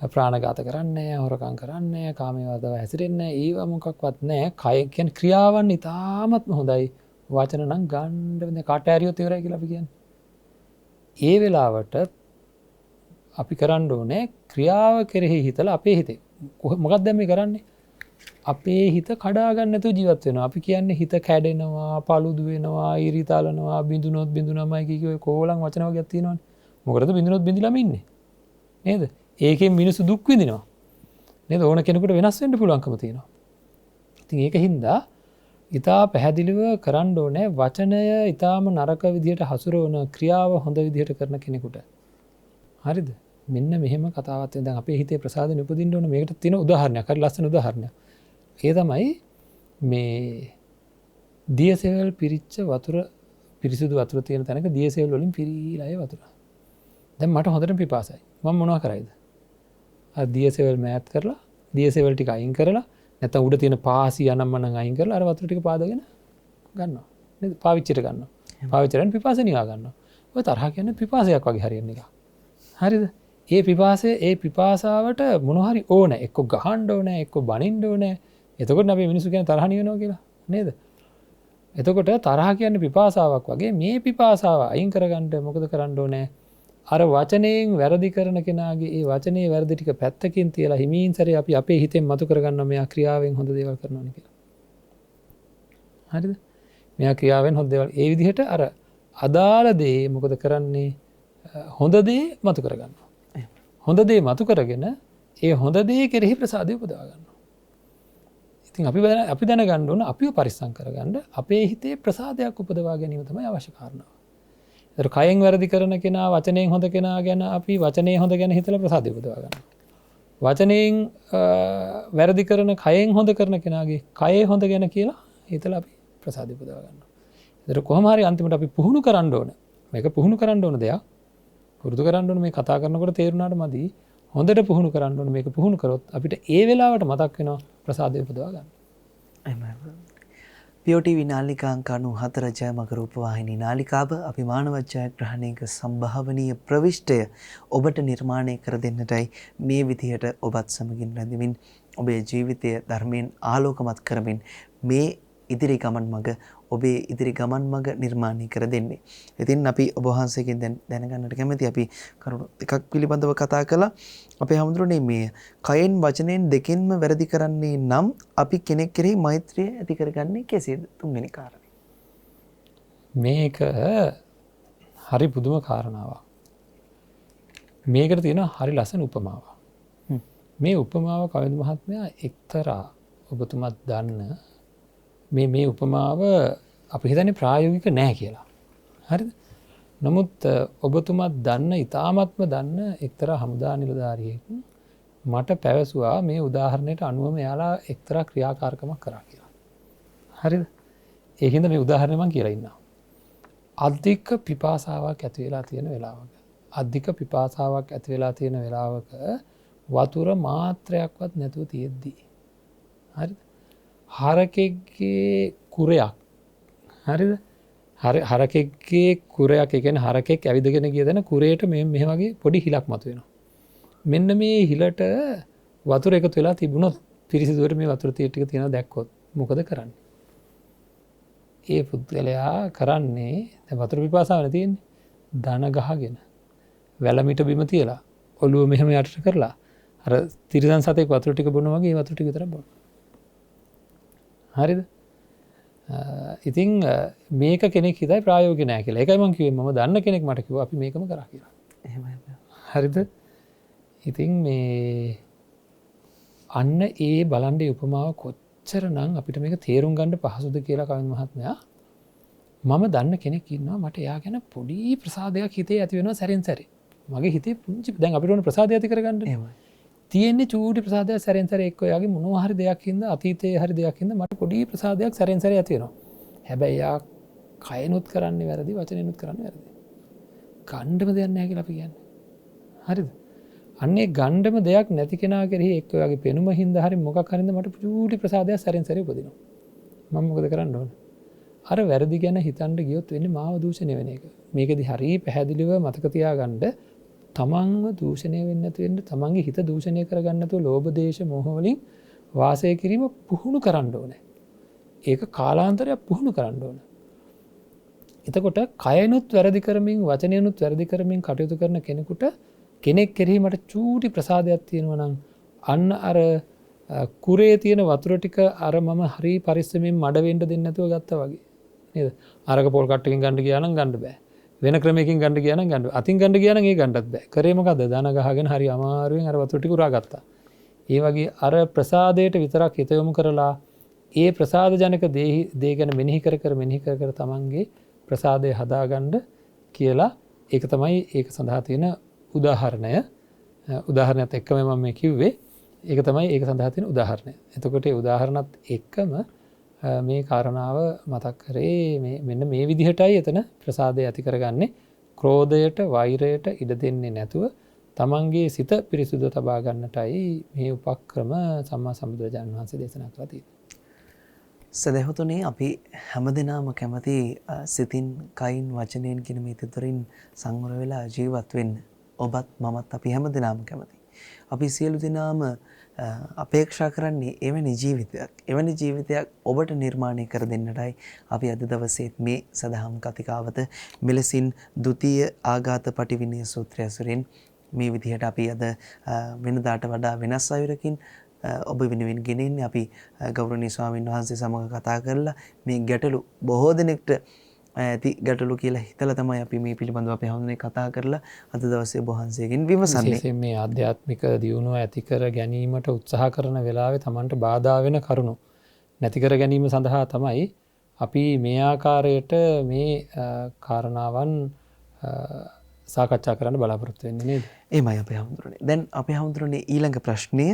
[SPEAKER 2] ප්‍රාණඝාත කරන්නේ, හොරකම් කරන්නේ, කාමයේ වදව හැසිරෙන්නේ, ඒව මොකක්වත් නැහැ. කය කියන්නේ ක්‍රියාවන් ඉතාමත්ම හොඳයි. වචන නම් ගන්න කට ඇරියොත් ඉවරයි කියලා අපි කියන්නේ. ඒ වෙලාවට අපි කරන්න ඕනේ ක්‍රියාව කෙරෙහි හිතලා අපේ හිතේ මොකක්ද දැන් මේ කරන්නේ? අපේ හිත කඩා ගන්න නැතුව ජීවත් වෙනවා. අපි කියන්නේ හිත කැඩෙනවා, paludu වෙනවා, ඊරිතාලනවා, බිඳුනොත් බිඳුනමයි කිය කෝලම් වචන වර්ගයක් තියෙනවානේ. මොකටද බිඳුනොත් බිඳිලාම ඉන්නේ? නේද? ඒකෙන් මිනිස්සු දුක් විඳිනවා. නේද? ඕන කෙනෙකුට වෙනස් වෙන්න පුළුවන්කම තියෙනවා. ඉතින් ඒකින්ද ඉතා පැහැදිලිව කරන්න ඕනේ වචනය ඉතාම නරක විදිහට හසුරවන ක්‍රියාව හොඳ විදිහට කරන කෙනෙකුට. හරිද? මෙන්න මෙහෙම කතාවක් දැන් අපේ හිතේ ප්‍රසාදෙ උපදින්න ඕන. මේකට තියෙන උදාහරණයක්. හරි ලස්සන උදාහරණයක්. ඒ තමයි මේ දියසෙවල් පිරිච්ච වතුර පිරිසිදු වතුර තියෙන තැනක දියසෙවල් වලින් පිරීලා ඒ වතුර. දැන් මට හොඳටම පිපාසයි. මම මොනවා කරයිද? අර දියසෙවල් මෑත් කරලා දියසෙවල් ටික අයින් කරලා නැත්නම් උඩ තියෙන පාසි අනම්මනම් අයින් කරලා අර වතුර ටික පාදගෙන ගන්නවා. නේද? පාවිච්චිට ගන්නවා. පාවිච්චියෙන් පිපාසය නිවා ගන්නවා. ඔය තරහ කියන්නේ පිපාසයක් වගේ හරියන එක. හරිද? ඒ පිපාසය ඒ පිපාසාවට මොන හරි ඕනේ. එක්ක ගහන්න ඕනේ, එක්ක බනින්න ඕනේ. එතකොට අපි මිනිස්සු කියන තරහ නිවෙනවා කියලා. නේද? එතකොට තරහ කියන්නේ පිපාසාවක් වගේ මේ පිපාසාව අයින් කරගන්න මොකද කරන්න ඕනේ? අර වචනයෙන් වැරදි කරන කෙනාගේ ඒ වචනේ වැරදි ටික පැත්තකින් තියලා හිමින් සැරේ අපි අපේ හිතෙන් මතු කරගන්නවා මෙයා ක්‍රියාවෙන් හොඳ දේවල් කරනවානේ කියලා. හරිද? මෙයා ක්‍රියාවෙන් හොඳ දේවල් ඒ විදිහට අර අදාළ දේ මොකද කරන්නේ? හොඳ දේ මතු කරගන්නවා. හොඳ දේ මතු කරගෙන ඒ හොඳ දේ කෙරෙහි ප්‍රසාදය උපදවා ගන්නවා. ඉතින් අපි දැනගන්න ඕන අපිව පරිස්සම් කරගන්න අපේ හිතේ ප්‍රසාදයක් උපදවා ගැනීම තමයි අවශ්‍ය කාරණාව. ඒතර කයෙන් වැරදි කරන කෙනා වචනයෙන් හොඳ කෙනා ගැන අපි වචනේ හොඳ ගැන හිතලා ප්‍රසාදය උපදවා ගන්නවා. වචනයෙන් වැරදි කරන කයෙන් හොඳ කරන කෙනාගේ කයේ හොඳ ගැන කියලා හිතලා අපි ප්‍රසාදය උපදවා ගන්නවා. ඒතර කොහොම හරි අන්තිමට අපි පුහුණු කරන්න ඕන. මේක පුහුණු කරන්න ඕන දෙයක්. පුරුදු කරන්න ඕන මේ කතා කරනකොට තේරුණාට මදි. හොඳට පුහුණු කරන්න ඕන මේක පුහුණු කරොත් අපිට ඒ වෙලාවට මතක් වෙනවා ප්‍රසාදය උපදවා ගන්න.
[SPEAKER 1] එහෙමයි. POTV නාලිකා අංක 94 ජයමග රූපවාහිනී නාලිකාව අපි මානව ජයග්‍රහණයක සම්භාවනීය ප්‍රවිෂ්ටය ඔබට නිර්මාණය කර දෙන්නටයි මේ විදිහට ඔබත් සමගින් රැඳෙමින් ඔබේ ජීවිතය ධර්මයෙන් ආලෝකමත් කරමින් මේ ඉදිරි ගමන් මඟ ඔබේ ඉදිරි ගමන් මඟ නිර්මාණය කර දෙන්නේ. ඉතින් අපි ඔබ වහන්සේගෙන් දැන් දැනගන්නට කැමති අපි කරුණු එකක් පිළිබඳව කතා කළා. අපේ හැමදෙරෝනේ මේ කයෙන් වචනයෙන් දෙකෙන්ම වැරදි කරන්නේ නම් අපි කෙනෙක් කෙරෙහි මෛත්‍රිය ඇති කරගන්නේ කෙසේද? තුන්වෙනි කාරණේ.
[SPEAKER 2] මේක හරි පුදුම කාරණාවක්. මේකට තියෙන හරි ලස්සන උපමාවක්. මේ උපමාව කවිද මහත්මයා එක්තරා ඔබතුමත් දන්න මේ උපමාව අපි හිතන්නේ ප්‍රායෝගික නෑ කියලා. හරිද? නමුත් ඔබතුමත් දන්න ඉතාමත්ම දන්න එක්තරා හමුදා නිලධාරියෙක් මට පැවසුවා මේ උදාහරණයට අනුවම එයාලා එක්තරා ක්‍රියාකාරකමක් කරා කියලා. හරිද? ඒකින්ද මේ උදාහරණය මම කියලා ඉන්නවා. අධික පිපාසාවක් ඇති වෙලා තියෙන වෙලාවක. අධික පිපාසාවක් ඇති වෙලා තියෙන වෙලාවක වතුර මාත්‍රයක්වත් නැතුව තියෙද්දි. හරිද? හරකෙක්ගේ කුරයක්. හරිද? හරකෙක්ගේ කුරයක් ඒ කියන්නේ හරකෙක් ඇවිදගෙන ගිය තැන කුරේට මේ වගේ පොඩි හිලක් මතුවෙනවා. මෙන්න මේ හිලට වතුර එකතු වෙලා තිබුණොත් පිරිසිදුවට මේ වතුර ටික තියෙනවා දැක්කොත් මොකද කරන්නේ? ඒ පුද්ගලයා කරන්නේ දැන් වතුර පිපාසාවනේ තියෙන්නේ. දන ගහගෙන වැලමිට බිම තියලා ඔළුව මෙහෙම යටට කරලා අර තිරිසන් සතෙක් වතුර ටික බොනවා වගේ ඒ වතුර ටික විතරක් බොනවා. හරිද? ඉතිං මේක කෙනෙක් හිතයි ප්‍රායෝගික නෑ කියලා. ඒකයි මං කිව්වේ මම දන්න කෙනෙක් මට කිව්වා අපි මේකම කරා කියලා.
[SPEAKER 1] එහෙමයි.
[SPEAKER 2] හරිද? ඉතින් මේ අන්න ඒ බලන්ඩේ උපමාව කොච්චරනම් අපිට මේක තේරුම් ගන්න පහසුද කියලා කවින් මහත්මයා මම දන්න කෙනෙක් ඉන්නවා මට එයා ගැන පොඩි ප්‍රසාදයක් හිතේ ඇති වෙනවා සැරෙන් සැරේ. මගේ හිතේ පුංචි දැන් අපිට ඕන ප්‍රසාදය ඇති කරගන්න.
[SPEAKER 1] එහෙමයි.
[SPEAKER 2] තියෙන්නේ චූටි ප්‍රසාදයක් සැරෙන් සැරේ එක්ක එයාගේ මොනවා හරි දෙයක් හින්දා අතීතයේ හරි දෙයක් හින්දා මට පොඩි ප්‍රසාදයක් සැරෙන් සැරේ ඇති වෙනවා. හැබැයි එයා කයනුත් කරන්නේ වැරදි වචනෙනුත් කරන්නේ වැරදි. ගණ්ඩම දෙයක් නැහැ කියලා අපි කියන්නේ. හරිද? අන්නේ ගණ්ඩම දෙයක් නැති කෙනා කෙරෙහි එක්ක ඔයාගේ පෙනුම හින්දා හරි මොකක් හරින්ද මට චූටි ප්‍රසාදයක් සැරෙන් සැරේ උපදිනවා. මම මොකද කරන්න ඕන? අර වැරදි ගැන හිතන්න ගියොත් වෙන්නේ මාව දූෂණය වෙන එක. මේකෙදි හරිය පැහැදිලිව මතක තියාගන්න තමන්ව දූෂණය වෙන්නේ නැති වෙන්න තමන්ගේ හිත දූෂණය කරගන්න නැතුව ලෝභ දේශ මොහ වලින් වාසය කිරීම පුහුණු කරන්න ඕනේ. ඒක කාලාන්තරයක් පුහුණු කරන්න ඕනේ. එතකොට කයනුත් වැරදි කරමින් වචනයනුත් වැරදි කරමින් කටයුතු කරන කෙනෙකුට කෙනෙක් කෙරෙහි මට චූටි ප්‍රසාදයක් තියෙනවා නම් අන්න අර කුරේ තියෙන වතුර ටික අර මම හරි පරිස්සමෙන් මඩ වෙන්න දෙන්නේ නැතුව ගත්තා වගේ නේද? අරක පොල් කට්ටකින් ගන්න ගියා නම් ගන්න බෑ. වෙන ක්‍රමයකින් ගන්න ගියා නම් ගන්න. අතින් ගන්න ගියා නම් ඒ ගන්නත් බෑ. කරේ මොකද? දන ගහගෙන හරි අමාරුවෙන් අර වතුර ටික උරා ගත්තා. ඒ වගේ අර ප්‍රසාදයට විතරක් හිත යොමු කරලා ඒ ප්‍රසාද ජනක දේ ගැන මෙනෙහි කර තමන්ගේ ප්‍රසාදය හදාගන්න කියලා ඒක තමයි ඒක සඳහා තියෙන උදාහරණය. උදාහරණයත් එක්කම මම මේ කිව්වේ ඒක තමයි ඒක සඳහා තියෙන උදාහරණය. එතකොට ඒ උදාහරණත් එක්කම මේ කාරණාව මතක් කරේ මෙන්න මේ විදිහටයි එතන ප්‍රසාදය ඇති කරගන්නේ. ක්‍රෝධයට වෛරයට ඉඩ දෙන්නේ නැතුව තමන්ගේ සිත පිරිසුදු තබා ගන්නටයි මේ උපක්‍රම සම්මා සම්බුදුරජාණන් වහන්සේ දේශනා කරලා තියෙන්නේ.
[SPEAKER 1] සදහතුනේ අපි හැමදෙනාම කැමති සිතින් කයින් වචනයෙන් කියන මේ තුතරින් සංවර වෙලා ජීවත් වෙන්න. ඔබත් මමත් අපි හැමදෙනාම කැමති. අපි සියලු දෙනාම අපේක්ෂා කරන්නේ එවැනි ජීවිතයක්. එවැනි ජීවිතයක් ඔබට නිර්මාණය කර දෙන්නටයි අපි අද දවසේත් මේ සදහම් කතිකාවත මෙලෙසින් ဒုတိ ය ආඝාත පටිවිණය සූත්‍රය ඇසුරින් මේ විදිහට අපි අද වෙනදාට වඩා වෙනස් අයුරකින් ඔබ වෙනුවෙන් ගෙනෙන්නේ. අපි ගෞරවනීය ස්වාමීන් වහන්සේ සමග කතා කරලා මේ ගැටලු බොහෝ දෙනෙක්ට ඇති ගැටලු කියලා හිතලා තමයි අපි මේ පිළිබඳව අපි හඳුනේ කතා කරලා අද දවසේ ඔබ වහන්සේගෙන් විමසන්නේ.
[SPEAKER 2] විශේෂයෙන් මේ ආධ්‍යාත්මික දියුණුව ඇති කර ගැනීමට උත්සාහ කරන වෙලාවේ Tamanට බාධා වෙන කරුණු නැති කර ගැනීම සඳහා තමයි අපි මේ ආකාරයට මේ කාරණාවන් සාකච්ඡා කරන්න බලාපොරොත්තු වෙන්නේ නේද?
[SPEAKER 1] එහෙමයි අපේ හඳුරන්නේ. දැන් අපේ හඳුරන්නේ ඊළඟ ප්‍රශ්නය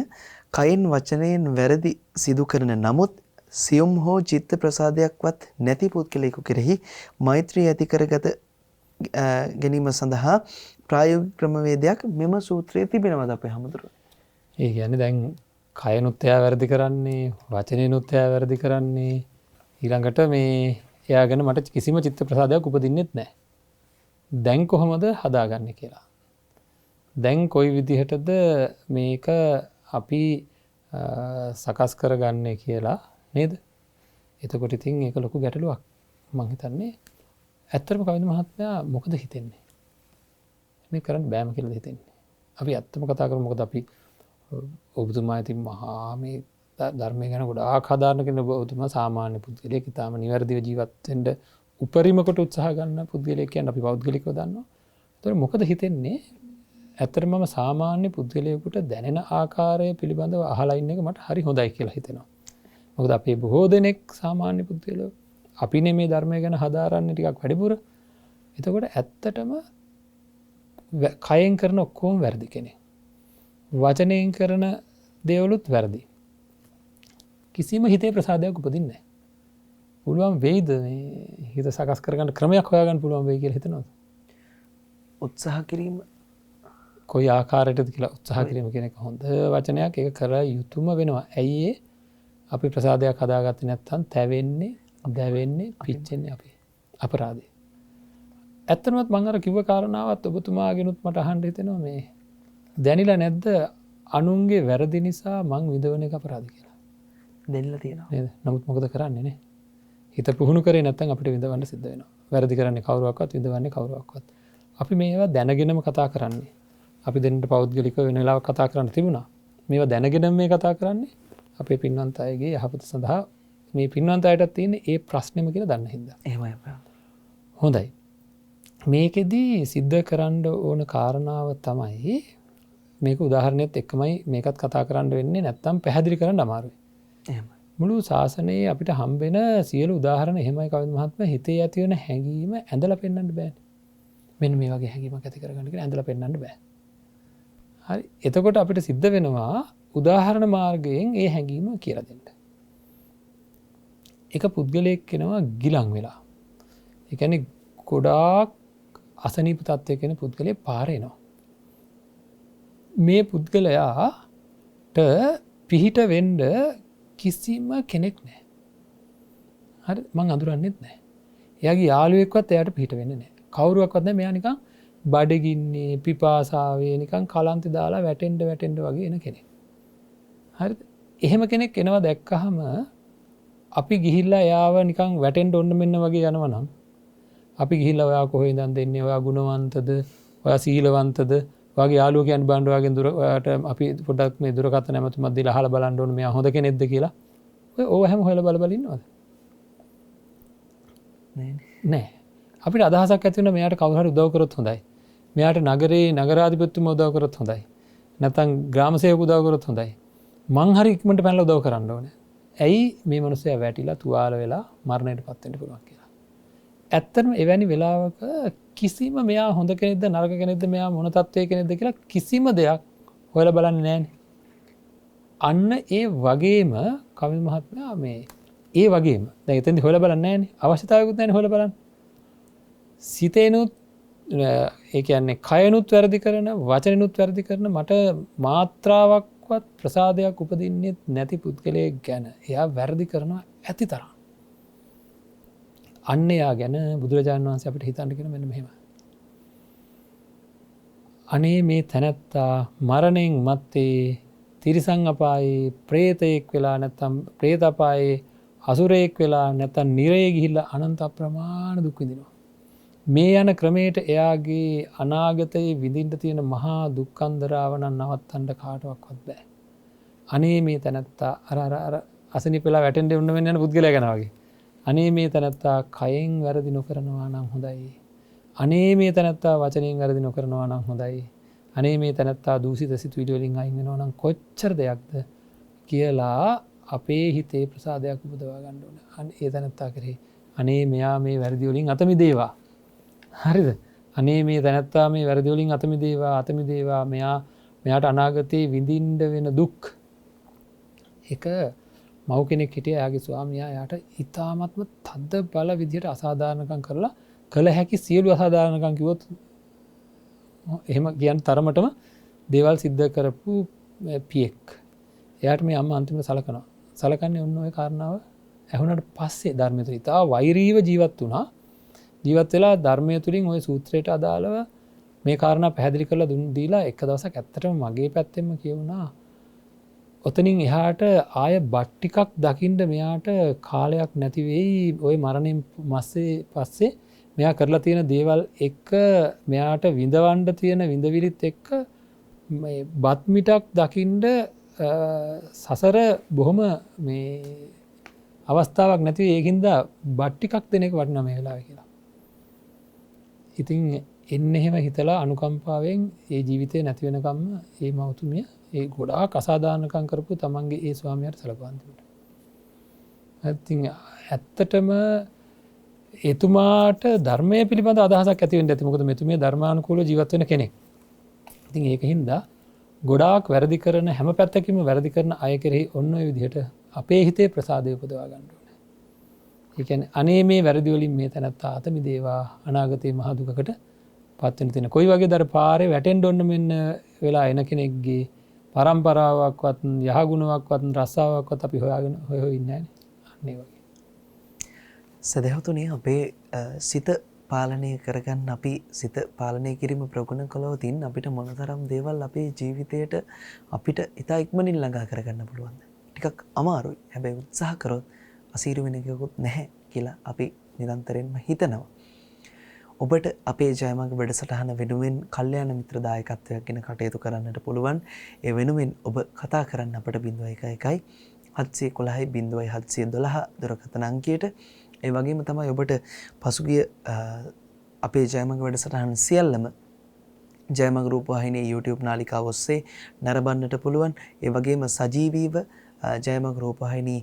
[SPEAKER 1] කයින් වචනයෙන් වැරදි සිදු කරන නමුත් සියුම් හෝ චිත්ත ප්‍රසාදයක්වත් නැති පුද්ගලයෙකු කෙරෙහි මෛත්‍රී ඇති කරගත ගැනීම සඳහා ප්‍රායෝගික ක්‍රමවේදයක් මෙම සූත්‍රයේ තිබෙනවද අපේ හඳුරන්නේ?
[SPEAKER 2] ඒ කියන්නේ දැන් කයනුත් එයා වැරදි කරන්නේ වචනේනුත් එයා වැරදි කරන්නේ ඊළඟට මේ එයා ගැන මට කිසිම චිත්ත ප්‍රසාදයක් උපදින්නෙත් නැහැ. දැන් කොහොමද හදාගන්නේ කියලා. දැන් කොයි විදිහටද මේක අපි සකස් කරගන්නේ කියලා නේද? එතකොට ඉතින් ඒක ලොකු ගැටලුවක් මම හිතන්නේ. ඇත්තටම කවිද මහත්මයා මොකද හිතෙන්නේ? මේ කරන්න බෑම කියලා හිතෙන්නේ. අපි ඇත්තම කතා කරමු. මොකද අපි ඔබතුමා ඉතින් මහා මේ ධර්මය ගැන ගොඩාක් හදාරන කෙනෙක්. ඔබතුමා සාමාන්‍ය පුද්ගලයෙක්. ඊටාම නිවැරදිව ජීවත් වෙන්න උපරිම කොට උත්සාහ ගන්න පුද්ගලයෙක් කියන්නේ අපි පෞද්ගලිකව දන්නවා. ඒතර මොකද හිතෙන්නේ? ඇත්තටම මම සාමාන්‍ය පුද්ගලයෙකුට දැනෙන ආකාරය පිළිබඳව අහලා ඉන්න එක මට හරි හොඳයි කියලා හිතෙනවා. මොකද අපේ බොහෝ දෙනෙක් සාමාන්‍ය පුද්ගලයෝ අපිනේ මේ ධර්මය ගැන හදාරන්නේ ටිකක් වැඩිපුර. එතකොට ඇත්තටම කයෙන් කරන ඔක්කොම වැරදි කෙනෙක්. වචනයෙන් කරන දේවලුත් වැරදි. කිසිම හිතේ ප්‍රසාදයක් උපදින්නේ නැහැ. පුළුවන් වෙයිද මේ හිත සකස් කරගන්න ක්‍රමයක් හොයාගන්න පුළුවන් වෙයි කියලා හිතනවද?
[SPEAKER 1] උත්සාහ කිරීම
[SPEAKER 2] කොයි ආකාරයටද කියලා උත්සාහ කිරීම කියන එක හොඳ වචනයක්. ඒක කර යුතුම වෙනවා. ඇයි අපි ප්‍රසාදයක් හදාගත්තේ නැත්නම් තැවෙන්නේ, දැවෙන්නේ, පිච්චෙන්නේ අපි. අපරාධේ. ඇත්තනමත් මම අර කිව්ව කාරණාවත් ඔබතුමාගෙනුත් මට අහන්න හිතෙනවා මේ දැනිලා නැද්ද අනුන්ගේ වැරදි නිසා මං විඳවන එක අපරාධ කියලා.
[SPEAKER 1] දෙන්නලා තියෙනවා.
[SPEAKER 2] නේද? නමුත් මොකද කරන්නේ නේ? හිත පුහුණු කරේ නැත්නම් අපිට විඳවන්න සිද්ධ වෙනවා. වැරදි කරන්නේ කවුරුවක්වත් විඳවන්නේ කවුරුවක්වත්. අපි මේවා දැනගෙනම කතා කරන්නේ. අපි දෙන්නට පෞද්ගලිකව වෙන වෙලාවක කතා කරන්න තිබුණා. මේවා දැනගෙන මේ කතා කරන්නේ අපේ පින්වන්ත අයගේ යහපත සඳහා මේ පින්වන්ත අයටත් තියෙන්නේ ඒ ප්‍රශ්නෙම කියලා දන්න හින්දා.
[SPEAKER 1] එහෙමයි අපේ.
[SPEAKER 2] හොඳයි. මේකෙදී සිද්ධ කරන්න ඕන කාරණාව තමයි මේක උදාහරණයත් එක්කමයි මේකත් කතා කරන්න වෙන්නේ නැත්තම් පැහැදිලි කරන්න අමාරුයි.
[SPEAKER 1] එහෙමයි.
[SPEAKER 2] මුළු ශාසනයේ අපිට හම්බෙන සියලු උදාහරණ එහෙමයි කවිද මහත්මයා හිතේ ඇති වෙන හැඟීම ඇඳලා පෙන්වන්න බෑනේ. මෙන්න මේ වගේ හැඟීමක් ඇති කරගන්න කියලා ඇඳලා පෙන්වන්න බෑ. හරි. එතකොට අපිට සිද්ධ වෙනවා උදාහරණ මාර්ගයෙන් ඒ හැඟීම කියලා දෙන්න. එක පුද්ගලයෙක් කෙනවා ගිලන් වෙලා. ඒ කියන්නේ ගොඩාක් අසනීප තත්ත්වයක ඉන්න පුද්ගලයෙක් පාරේ යනවා. මේ පුද්ගලයාට පිහිට වෙන්න කිසිම කෙනෙක් නැහැ. හරි මං අඳුරන්නෙත් නැහැ. එයාගේ යාළුවෙක්වත් එයාට පිහිට වෙන්නේ නැහැ. කවුරුවක්වත් නැහැ. මෙයා නිකන් බඩගින්නේ පිපාසාවේ නිකන් කලන්තේ දාලා වැටෙන්න වගේ එන කෙනෙක්. හරිද? එහෙම කෙනෙක් එනවා දැක්කහම අපි ගිහිල්ලා එයාව නිකන් වැටෙන්න ඔන්න මෙන්න වගේ යනවා නම් අපි ගිහිල්ලා ඔයා කොහේ ඉඳන් දෙන්නේ? ඔයා ගුණවන්තද? ඔයා සීලවන්තද? ඔයාගේ යාළුවෝ කියන්නේ බණ්ඩ ඔයාගෙන් දුර ඔයාට අපි පොඩ්ඩක් මේ දුරකථන නැමතුමක් දීලා අහලා බලන්න ඕනේ මෙයා හොඳ කෙනෙක්ද කියලා. ඔය ඕව හැම හොයලා බල ඉන්නවද? නෑ. අපිට අදහසක් ඇති වෙනවා මෙයාට කවුරු හරි උදව් කරොත් හොඳයි. මෙයාට නගරේ නගරාධිපතිතුමා උදව් කරොත් හොඳයි. නැත්නම් ග්‍රාම සේවක උදව් කරොත් හොඳයි. මං හරි ඉක්මනට පැනලා උදව් කරන්න ඕනේ. ඇයි මේ මිනිස්සයා වැටිලා තුවාල වෙලා මරණයටපත් වෙන්න පුළුවන් කියලා. ඇත්තටම එවැනි වෙලාවක කිසිම මෙයා හොඳ කෙනෙක්ද නරක කෙනෙක්ද මෙයා මොන තත්ත්වයේ කෙනෙක්ද කියලා කිසිම දෙයක් හොයලා බලන්නේ නැහැනේ. අන්න ඒ වගේම කවිල් මහත්මයා මේ ඒ වගේම දැන් එතෙන්දි හොයලා බලන්නේ නැහැනේ. අවශ්‍යතාවයකුත් නැහැනේ හොයලා බලන්න. සිතේනුත් ඒ කියන්නේ කයනුත් වැරදි කරන වචනෙනුත් වැරදි කරන මට මාත්‍රාවක්වත් ප්‍රසාදයක් උපදින්නේ නැති පුද්ගලයෙක් ගැන එයා වැරදි කරනවා ඇති තරම්. අන්න එයා ගැන බුදුරජාණන් වහන්සේ අපිට හිතන්න කියන මෙන්න මෙහෙම. අනේ මේ තැනැත්තා මරණයෙන් මත්තේ තිරිසන් අපායේ ප්‍රේතයෙක් වෙලා නැත්නම් ප්‍රේත අපායේ අසුරයෙක් වෙලා නැත්නම් නිරයේ ගිහිල්ලා අනන්ත අප්‍රමාණ දුක් විඳිනවා. මේ යන ක්‍රමයට එයාගේ අනාගතයේ විඳින්න තියෙන මහා දුක්ඛන්දරාව නම් නවත්තන්න කාටවත් බෑ. අනේ මේ තැනැත්තා අර අසනීපෙලා වැටෙන්න උන්න වෙන යන පුද්ගලයා ගැන වගේ. අනේ මේ තැනැත්තා කයෙන් වැරදි නොකරනවා නම් හොඳයි. අනේ මේ තැනැත්තා වචනයෙන් වැරදි නොකරනවා නම් හොඳයි. අනේ මේ තැනැත්තා දූෂිත සිතුවිලි වලින් අයින් වෙනවා නම් කොච්චර දෙයක්ද කියලා අපේ හිතේ ප්‍රසාදයක් උපදවා ගන්න ඕන. ඒ තැනැත්තා කරේ අනේ මෙයා මේ වැරදි වලින් අත මිදේවා. හරිද? අනේ මේ තැනැත්තා මේ වැරදි වලින් අත මිදේවා මෙයාට අනාගතේ විඳින්න වෙන දුක්. එක මව් කෙනෙක් හිටියා එයාගේ ස්වාමියා එයාට ඉතාමත්ම තද්ද බල විදියට අසාධාරණකම් කරලා කළ හැකි සියලු අසාධාරණකම් කිව්වොත් එහෙම කියන තරමටම දේවල් සිද්ධ කරපු පියෙක්. එයාට මේ අම්මා අන්තිමට සලකනවා. සලකන්නේ ඔන්න ඔය කාරණාව ඇහුණාට පස්සේ ධර්මය තුල ඉතා වෛරීව ජීවත් වුණා. ජීවත් වෙලා ධර්මය තුලින් ওই සූත්‍රයට අදාළව මේ කාරණා පැහැදිලි කරලා දීලා එක දවසක් ඇත්තටම මගේ පැත්තෙන්ම කියුණා ඔතනින් එහාට ආය බත් ටිකක් දකින්න මෙයාට කාලයක් නැති වෙයි. ওই මරණයෙන් පස්සේ මෙයා කරලා තියෙන දේවල් එක්ක මෙයාට විඳවන්න තියෙන විඳවිලිත් එක්ක මේ බත් මිටක් දකින්න සසර බොහොම මේ අවස්ථාවක් නැති ඒකින්ද බත් ටිකක් දෙන එක වටිනා මේ වෙලාවේ කියලා. ඉතින් එන්න එහෙම හිතලා අනුකම්පාවෙන් ඒ ජීවිතේ නැති වෙනකම්ම ඒ මවතුමිය ඒ ගොඩාක් අසාධාරණකම් කරපු තමන්ගේ ඒ ස්වාමියාට සලකුවා අන්තිමට. ඉතින් ඇත්තටම එතුමාට ධර්මය පිළිබඳ අදහසක් ඇති වෙන්න ඇති. මොකද මෙතුමිය ධර්මානුකූලව ජීවත් වෙන කෙනෙක්. ඉතින් ඒකින්ද ගොඩාක් වැරදි කරන හැම පැත්තකින්ම වැරදි කරන අය කෙරෙහි ඔන්න ඔය විදිහට අපේ හිතේ ප්‍රසාදය උපදවා ගන්න ඕනේ. ඒ කියන්නේ අනේ මේ වැරදි වලින් මේ තැනත්තා අත මිදේවා අනාගතේ මහ දුකකට පත් වෙන තැන. කොයි වගේද අර පාරේ වැටෙන්න ඔන්න මෙන්න වෙලා එන කෙනෙක්ගේ පරම්පරාවක්වත් යහගුණාවක්වත් රස්සාවක්වත් අපි හොයාගෙන හොය ඉන්නේ නැහැ. අන්න ඒ වගේ.
[SPEAKER 1] සදහතුනේ අපේ සිත පාලනය කරගන්න අපි සිත පාලනය කිරීම ප්‍රගුණ කළොතින් අපිට මොනතරම් දේවල් අපේ ජීවිතයට අපිට ඉතා ඉක්මනින් ළඟා කරගන්න පුළුවන්ද? ටිකක් අමාරුයි. හැබැයි උත්සාහ කරොත් අසීරු වෙන එකකුත් නැහැ කියලා අපි නිරන්තරයෙන්ම හිතනවා. ඔබට අපේ ජයමඟ වැඩසටහන වෙනුවෙන් කල්යාණ මිත්‍ර දායකත්වයක් ගෙන කටයුතු කරන්නට පුළුවන්. ඒ වෙනුවෙන් ඔබ කතා කරන්න අපට 0112 711 දුරකථන අංකයට. ඒ වගේම තමයි ඔබට පසුගිය අපේ ජයමග වැඩසටහන් සියල්ලම ජයමග රූපවාහිනියේ YouTube නාලිකාව ඔස්සේ නරඹන්නට පුළුවන්. ඒ වගේම සජීවීව ජයමග රූපවාහිනී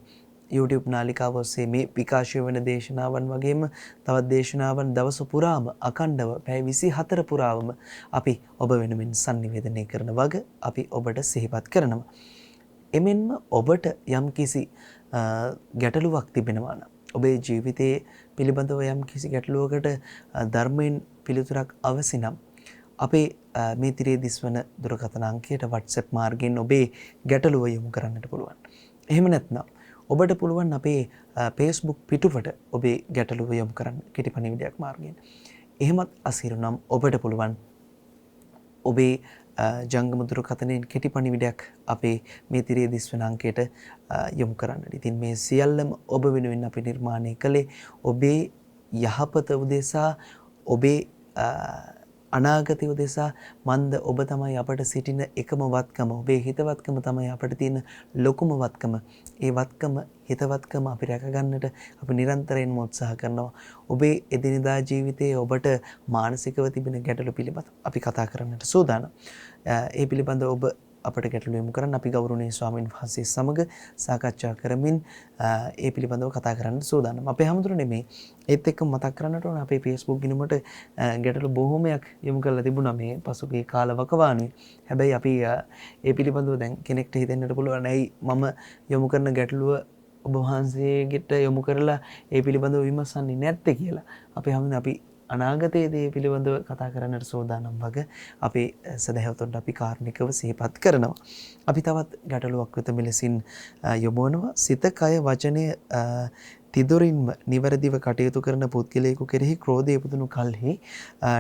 [SPEAKER 1] YouTube නාලිකාව ඔස්සේ මේ විකාශය වන දේශනාවන් වගේම තවත් දේශනාවන් දවස පුරාම අඛණ්ඩව පැය 24 පුරාවම අපි ඔබ වෙනුවෙන් sannivedanaya කරන වග අපි ඔබට සිහිපත් කරනවා. එමෙන්ම ඔබට යම්කිසි ගැටලුවක් තිබෙනවා නම් ඔබේ ජීවිතයේ පිළිබඳව යම්කිසි ගැටලුවකට ධර්මයෙන් පිළිතුරක් අවසි නම් අපේ මේ තිරේ දිස්වන දුරකථන අංකයට WhatsApp මාර්ගයෙන් ඔබේ ගැටලුව යොමු කරන්නට පුළුවන්. එහෙම නැත්නම් ඔබට පුළුවන් අපේ Facebook පිටුවට ඔබේ ගැටලුව යොමු කරන්න කෙටි පණිවිඩයක් මාර්ගයෙන්. එහෙමත් අසිරු නම් ඔබට පුළුවන් ඔබේ ජංගම දුරකථනයෙන් කෙටි පණිවිඩයක් අපේ මේ තිරේ දිස්වන අංකයට යොමු කරන්න. ඉතින් මේ සියල්ලම ඔබ වෙනුවෙන් අපි නිර්මාණය කළේ ඔබේ යහපත උදෙසා ඔබේ අනාගතය උදෙසා මන්ද ඔබ තමයි අපට සිටින එකම වත්කම. ඔබේ හිතවත්කම තමයි අපට තියෙන ලොකුම වත්කම. ඒ වත්කම හිතවත්කම අපි රැකගන්නට අපි නිරන්තරයෙන්ම උත්සාහ කරනවා. ඔබේ එදිනෙදා ජීවිතයේ ඔබට මානසිකව තිබෙන ගැටලු පිළිබඳ අපි කතා කරන්නට සූදානම්. ඒ පිළිබඳව ඔබ අපට ගැටලු යොමු කරන්න අපි ගෞරවනීය ස්වාමීන් වහන්සේ සමග සාකච්ඡා කරමින් ඒ පිළිබඳව කතා කරන්න සූදානම්. අපේ හැමදෙරෝනේ මේ ඒත් එක්ක මතක් කරන්නට ඕන අපේ Facebook ගිණුමට ගැටලු බොහෝමයක් යොමු කරලා තිබුණා මේ පසුගිය කාලවකවානුවේ. හැබැයි අපි ඒ පිළිබඳව දැන් කෙනෙක්ට හිතෙන්නට පුළුවන් ඇයි මම යොමු කරන ගැටලුව ඔබ වහන්සේගෙට යොමු කරලා ඒ පිළිබඳව විමසන්නේ නැත්තේ කියලා. අපි හැමෝම අපි අනාගතයේදී පිළිබඳව කතා කරන්නට සූදානම් වග අපේ සදහැවතුන්ට අපි කාරුණිකව සිහිපත් කරනවා. අපි තවත් ගැටලුවක් වෙත මෙලෙසින් යොමුවනවා. සිත කය වචනය තිදොරින්ම නිවැරදිව කටයුතු කරන පුද්ගලයෙකු කෙරෙහි ක්‍රෝධය ඉපදුණු කල්හි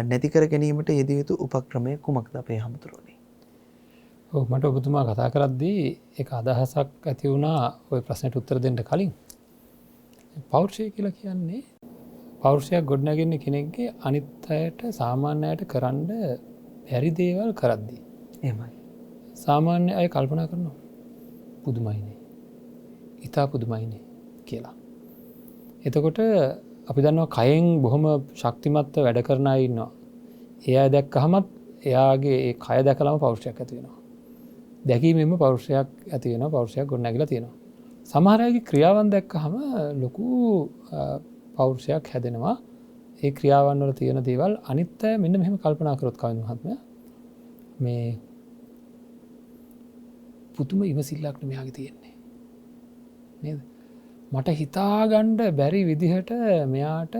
[SPEAKER 1] නැති කර ගැනීමට යෙදිය යුතු උපක්‍රමය කුමක්ද අපේ හැමතුරුනේ?
[SPEAKER 2] ඔව් මට ඔබතුමා කතා කරද්දී ඒක අදහසක් ඇති වුණා ওই ප්‍රශ්නෙට උත්තර දෙන්න කලින්. පෞරුෂය කියලා කියන්නේ පෞරුෂයක් ගොඩනගන්නේ කෙනෙක්ගේ අනිත් අයට සාමාන්‍ය අයට කරන්න බැරි දේවල් කරද්දී.
[SPEAKER 1] එහෙමයි.
[SPEAKER 2] සාමාන්‍ය අය කල්පනා කරනවා පුදුමයිනේ. ඊටා පුදුමයිනේ කියලා. එතකොට අපි දන්නවා කයෙන් බොහොම ශක්තිමත්ව වැඩ කරන අය ඉන්නවා. ඒ අය දැක්කහමත් එයාගේ ඒ කය දැකලාම පෞරුෂයක් ඇති වෙනවා. දැකීමෙන්ම පෞරුෂයක් ඇති වෙනවා, පෞරුෂයක් ගොඩනැගිලා තියෙනවා. සමහර අයගේ ක්‍රියාවන් දැක්කහම ලොකු පෞරුෂයක් හැදෙනවා. ඒ ක්‍රියාවන් වල තියෙන දේවල් අනිත් අය මෙන්න මෙහෙම කල්පනා කරොත් කවිඳ මහත්මයා මේ පුදුම ඉවසිල්ලක් මෙයාගේ තියෙන්නේ. නේද? මට හිතාගන්න බැරි විදිහට මෙයාට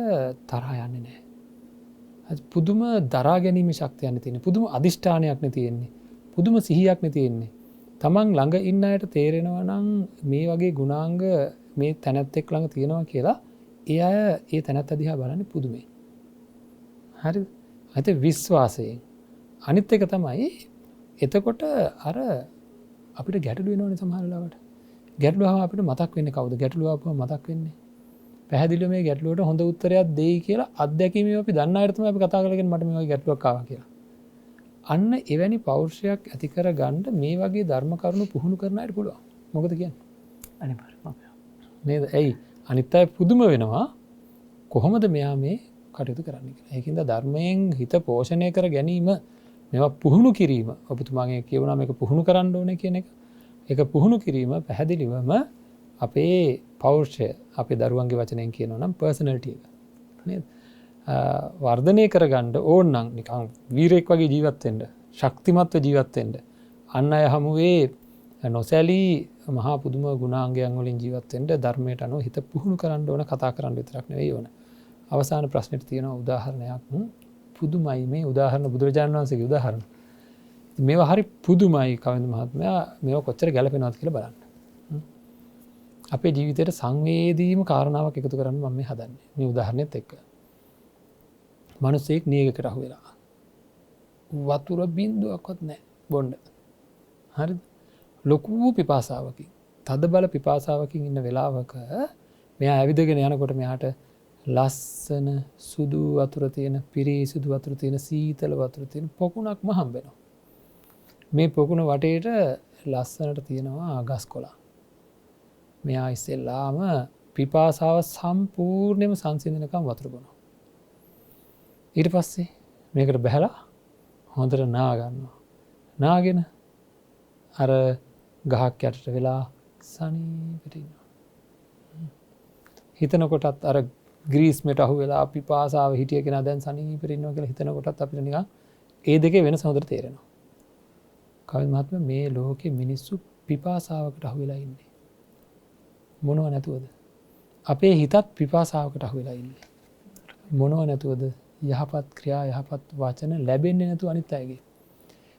[SPEAKER 2] තරහා යන්නේ නැහැ. පුදුම දරා ගැනීමේ ශක්තියක් තියෙන්නේ. පුදුම අදිෂ්ඨානයක් නේ තියෙන්නේ. පුදුම සිහියක් නේ තියෙන්නේ. තමන් ළඟ ඉන්න අයට තේරෙනවා නම් මේ වගේ ගුණාංග මේ තැනැත්තෙක් ළඟ තියෙනවා කියලා ඒ අය ඒ තැනැත්ත දිහා බලන්නේ පුදුමයි. හරිද? අත විශ්වාසයෙන්. අනිත් එක තමයි එතකොට අර අපිට ගැටලු වෙනවනේ සමහර වෙලාවට. ගැටලුව ආවම අපිට මතක් වෙන්නේ කවුද? ගැටලුව ආවම මතක් වෙන්නේ. පැහැදිලිව මේ ගැටලුවට හොඳ උත්තරයක් දෙයි කියලා අත්දැකීමේ අපි දන්න අයට තමයි අපි කතා කරගෙන මට මේ වගේ ගැටලුවක් ආවා කියලා. අන්න එවැනි පෞරුෂයක් ඇති කර ගන්න මේ වගේ ධර්ම කරුණු පුහුණු කරන අයට පුළුවන්. මොකද කියන්නේ?
[SPEAKER 1] අනිවාර්යයෙන්ම.
[SPEAKER 2] නේද? ඇයි අනිත් අය පුදුම වෙනවා කොහොමද මෙයා මේ කටයුතු කරන්නේ කියලා. ඒකින්ද ධර්මයෙන් හිත පෝෂණය කර ගැනීම මේවා පුහුණු කිරීම ඔබතුමාගේ කියවුණා මේක පුහුණු කරන්න ඕනේ කියන එක. ඒක පුහුණු කිරීම පැහැදිලිවම අපේ පෞරුෂය අපේ දරුවන්ගේ වචනයෙන් කියනවා නම් පර්සනැලිටි එක. නේද? වර්ධනය කරගන්න ඕන නම් නිකන් වීරයෙක් වගේ ජීවත් වෙන්න, ශක්තිමත්ව ජීවත් වෙන්න. අන් අය හමුවේ නොසැලී මහා පුදුම ගුණාංගයන් වලින් ජීවත් වෙන්න ධර්මයට අනුව හිත පුහුණු කරන්න ඕන, කතා කරන්න විතරක් නෙවෙයි ඕන. අවසාන ප්‍රශ්නෙට තියෙන උදාහරණයක් පුදුමයි මේ උදාහරණ බුදුරජාණන් වහන්සේගේ උදාහරණ. මේවා හරි පුදුමයි කවින්ද මහත්මයා මේවා කොච්චර ගැලපෙනවද කියලා බලන්න. අපේ ජීවිතයට සංවේදීම කාරණාවක් එකතු කරන්න මම මේ හදන්නේ. මේ උදාහරණෙත් එක්ක. මිනිසෙක් නියගකට අහු වෙලා. වතුර බින්දුවක්වත් නැහැ බොන්න. හරිද? ලොකු පිපාසාවකින්, තද බල පිපාසාවකින් ඉන්න වෙලාවක මෙයා ඇවිදගෙන යනකොට මෙයාට ලස්සන සුදු වතුර තියෙන, පිරිසිදු වතුර තියෙන, සීතල වතුර තියෙන පොකුණක්ම හම්බ වෙනවා. මේ පොකුණ වටේට ලස්සනට තියෙනවා ගස් කොළන්. මෙයා ඉස්සෙල්ලාම පිපාසාව සම්පූර්ණයම සංසිඳනකම් වතුර බොනවා. ඊට පස්සේ මේකට බැහැලා හොඳට නාගන්නවා. නාගෙන අර ගහක් යටට වෙලා සනීපට ඉන්නවා. හිතනකොටත් අර ග්‍රීස්මට අහු වෙලා පිපාසාව හිටිය කෙන දැන් සනීපට ඉන්නවා කියලා හිතනකොටත් අපිට නිකන් ඒ දෙකේ වෙනස හොඳට තේරෙනවා. කවින් මහත්මයා මේ ලෝකේ මිනිස්සු පිපාසාවකට අහු වෙලා ඉන්නේ. මොනව නැතුවද? අපේ හිතත් පිපාසාවකට අහු වෙලා ඉන්නේ. මොනව නැතුවද? යහපත් ක්‍රියා යහපත් වචන ලැබෙන්නේ නැතුව අනිත් අයගේ.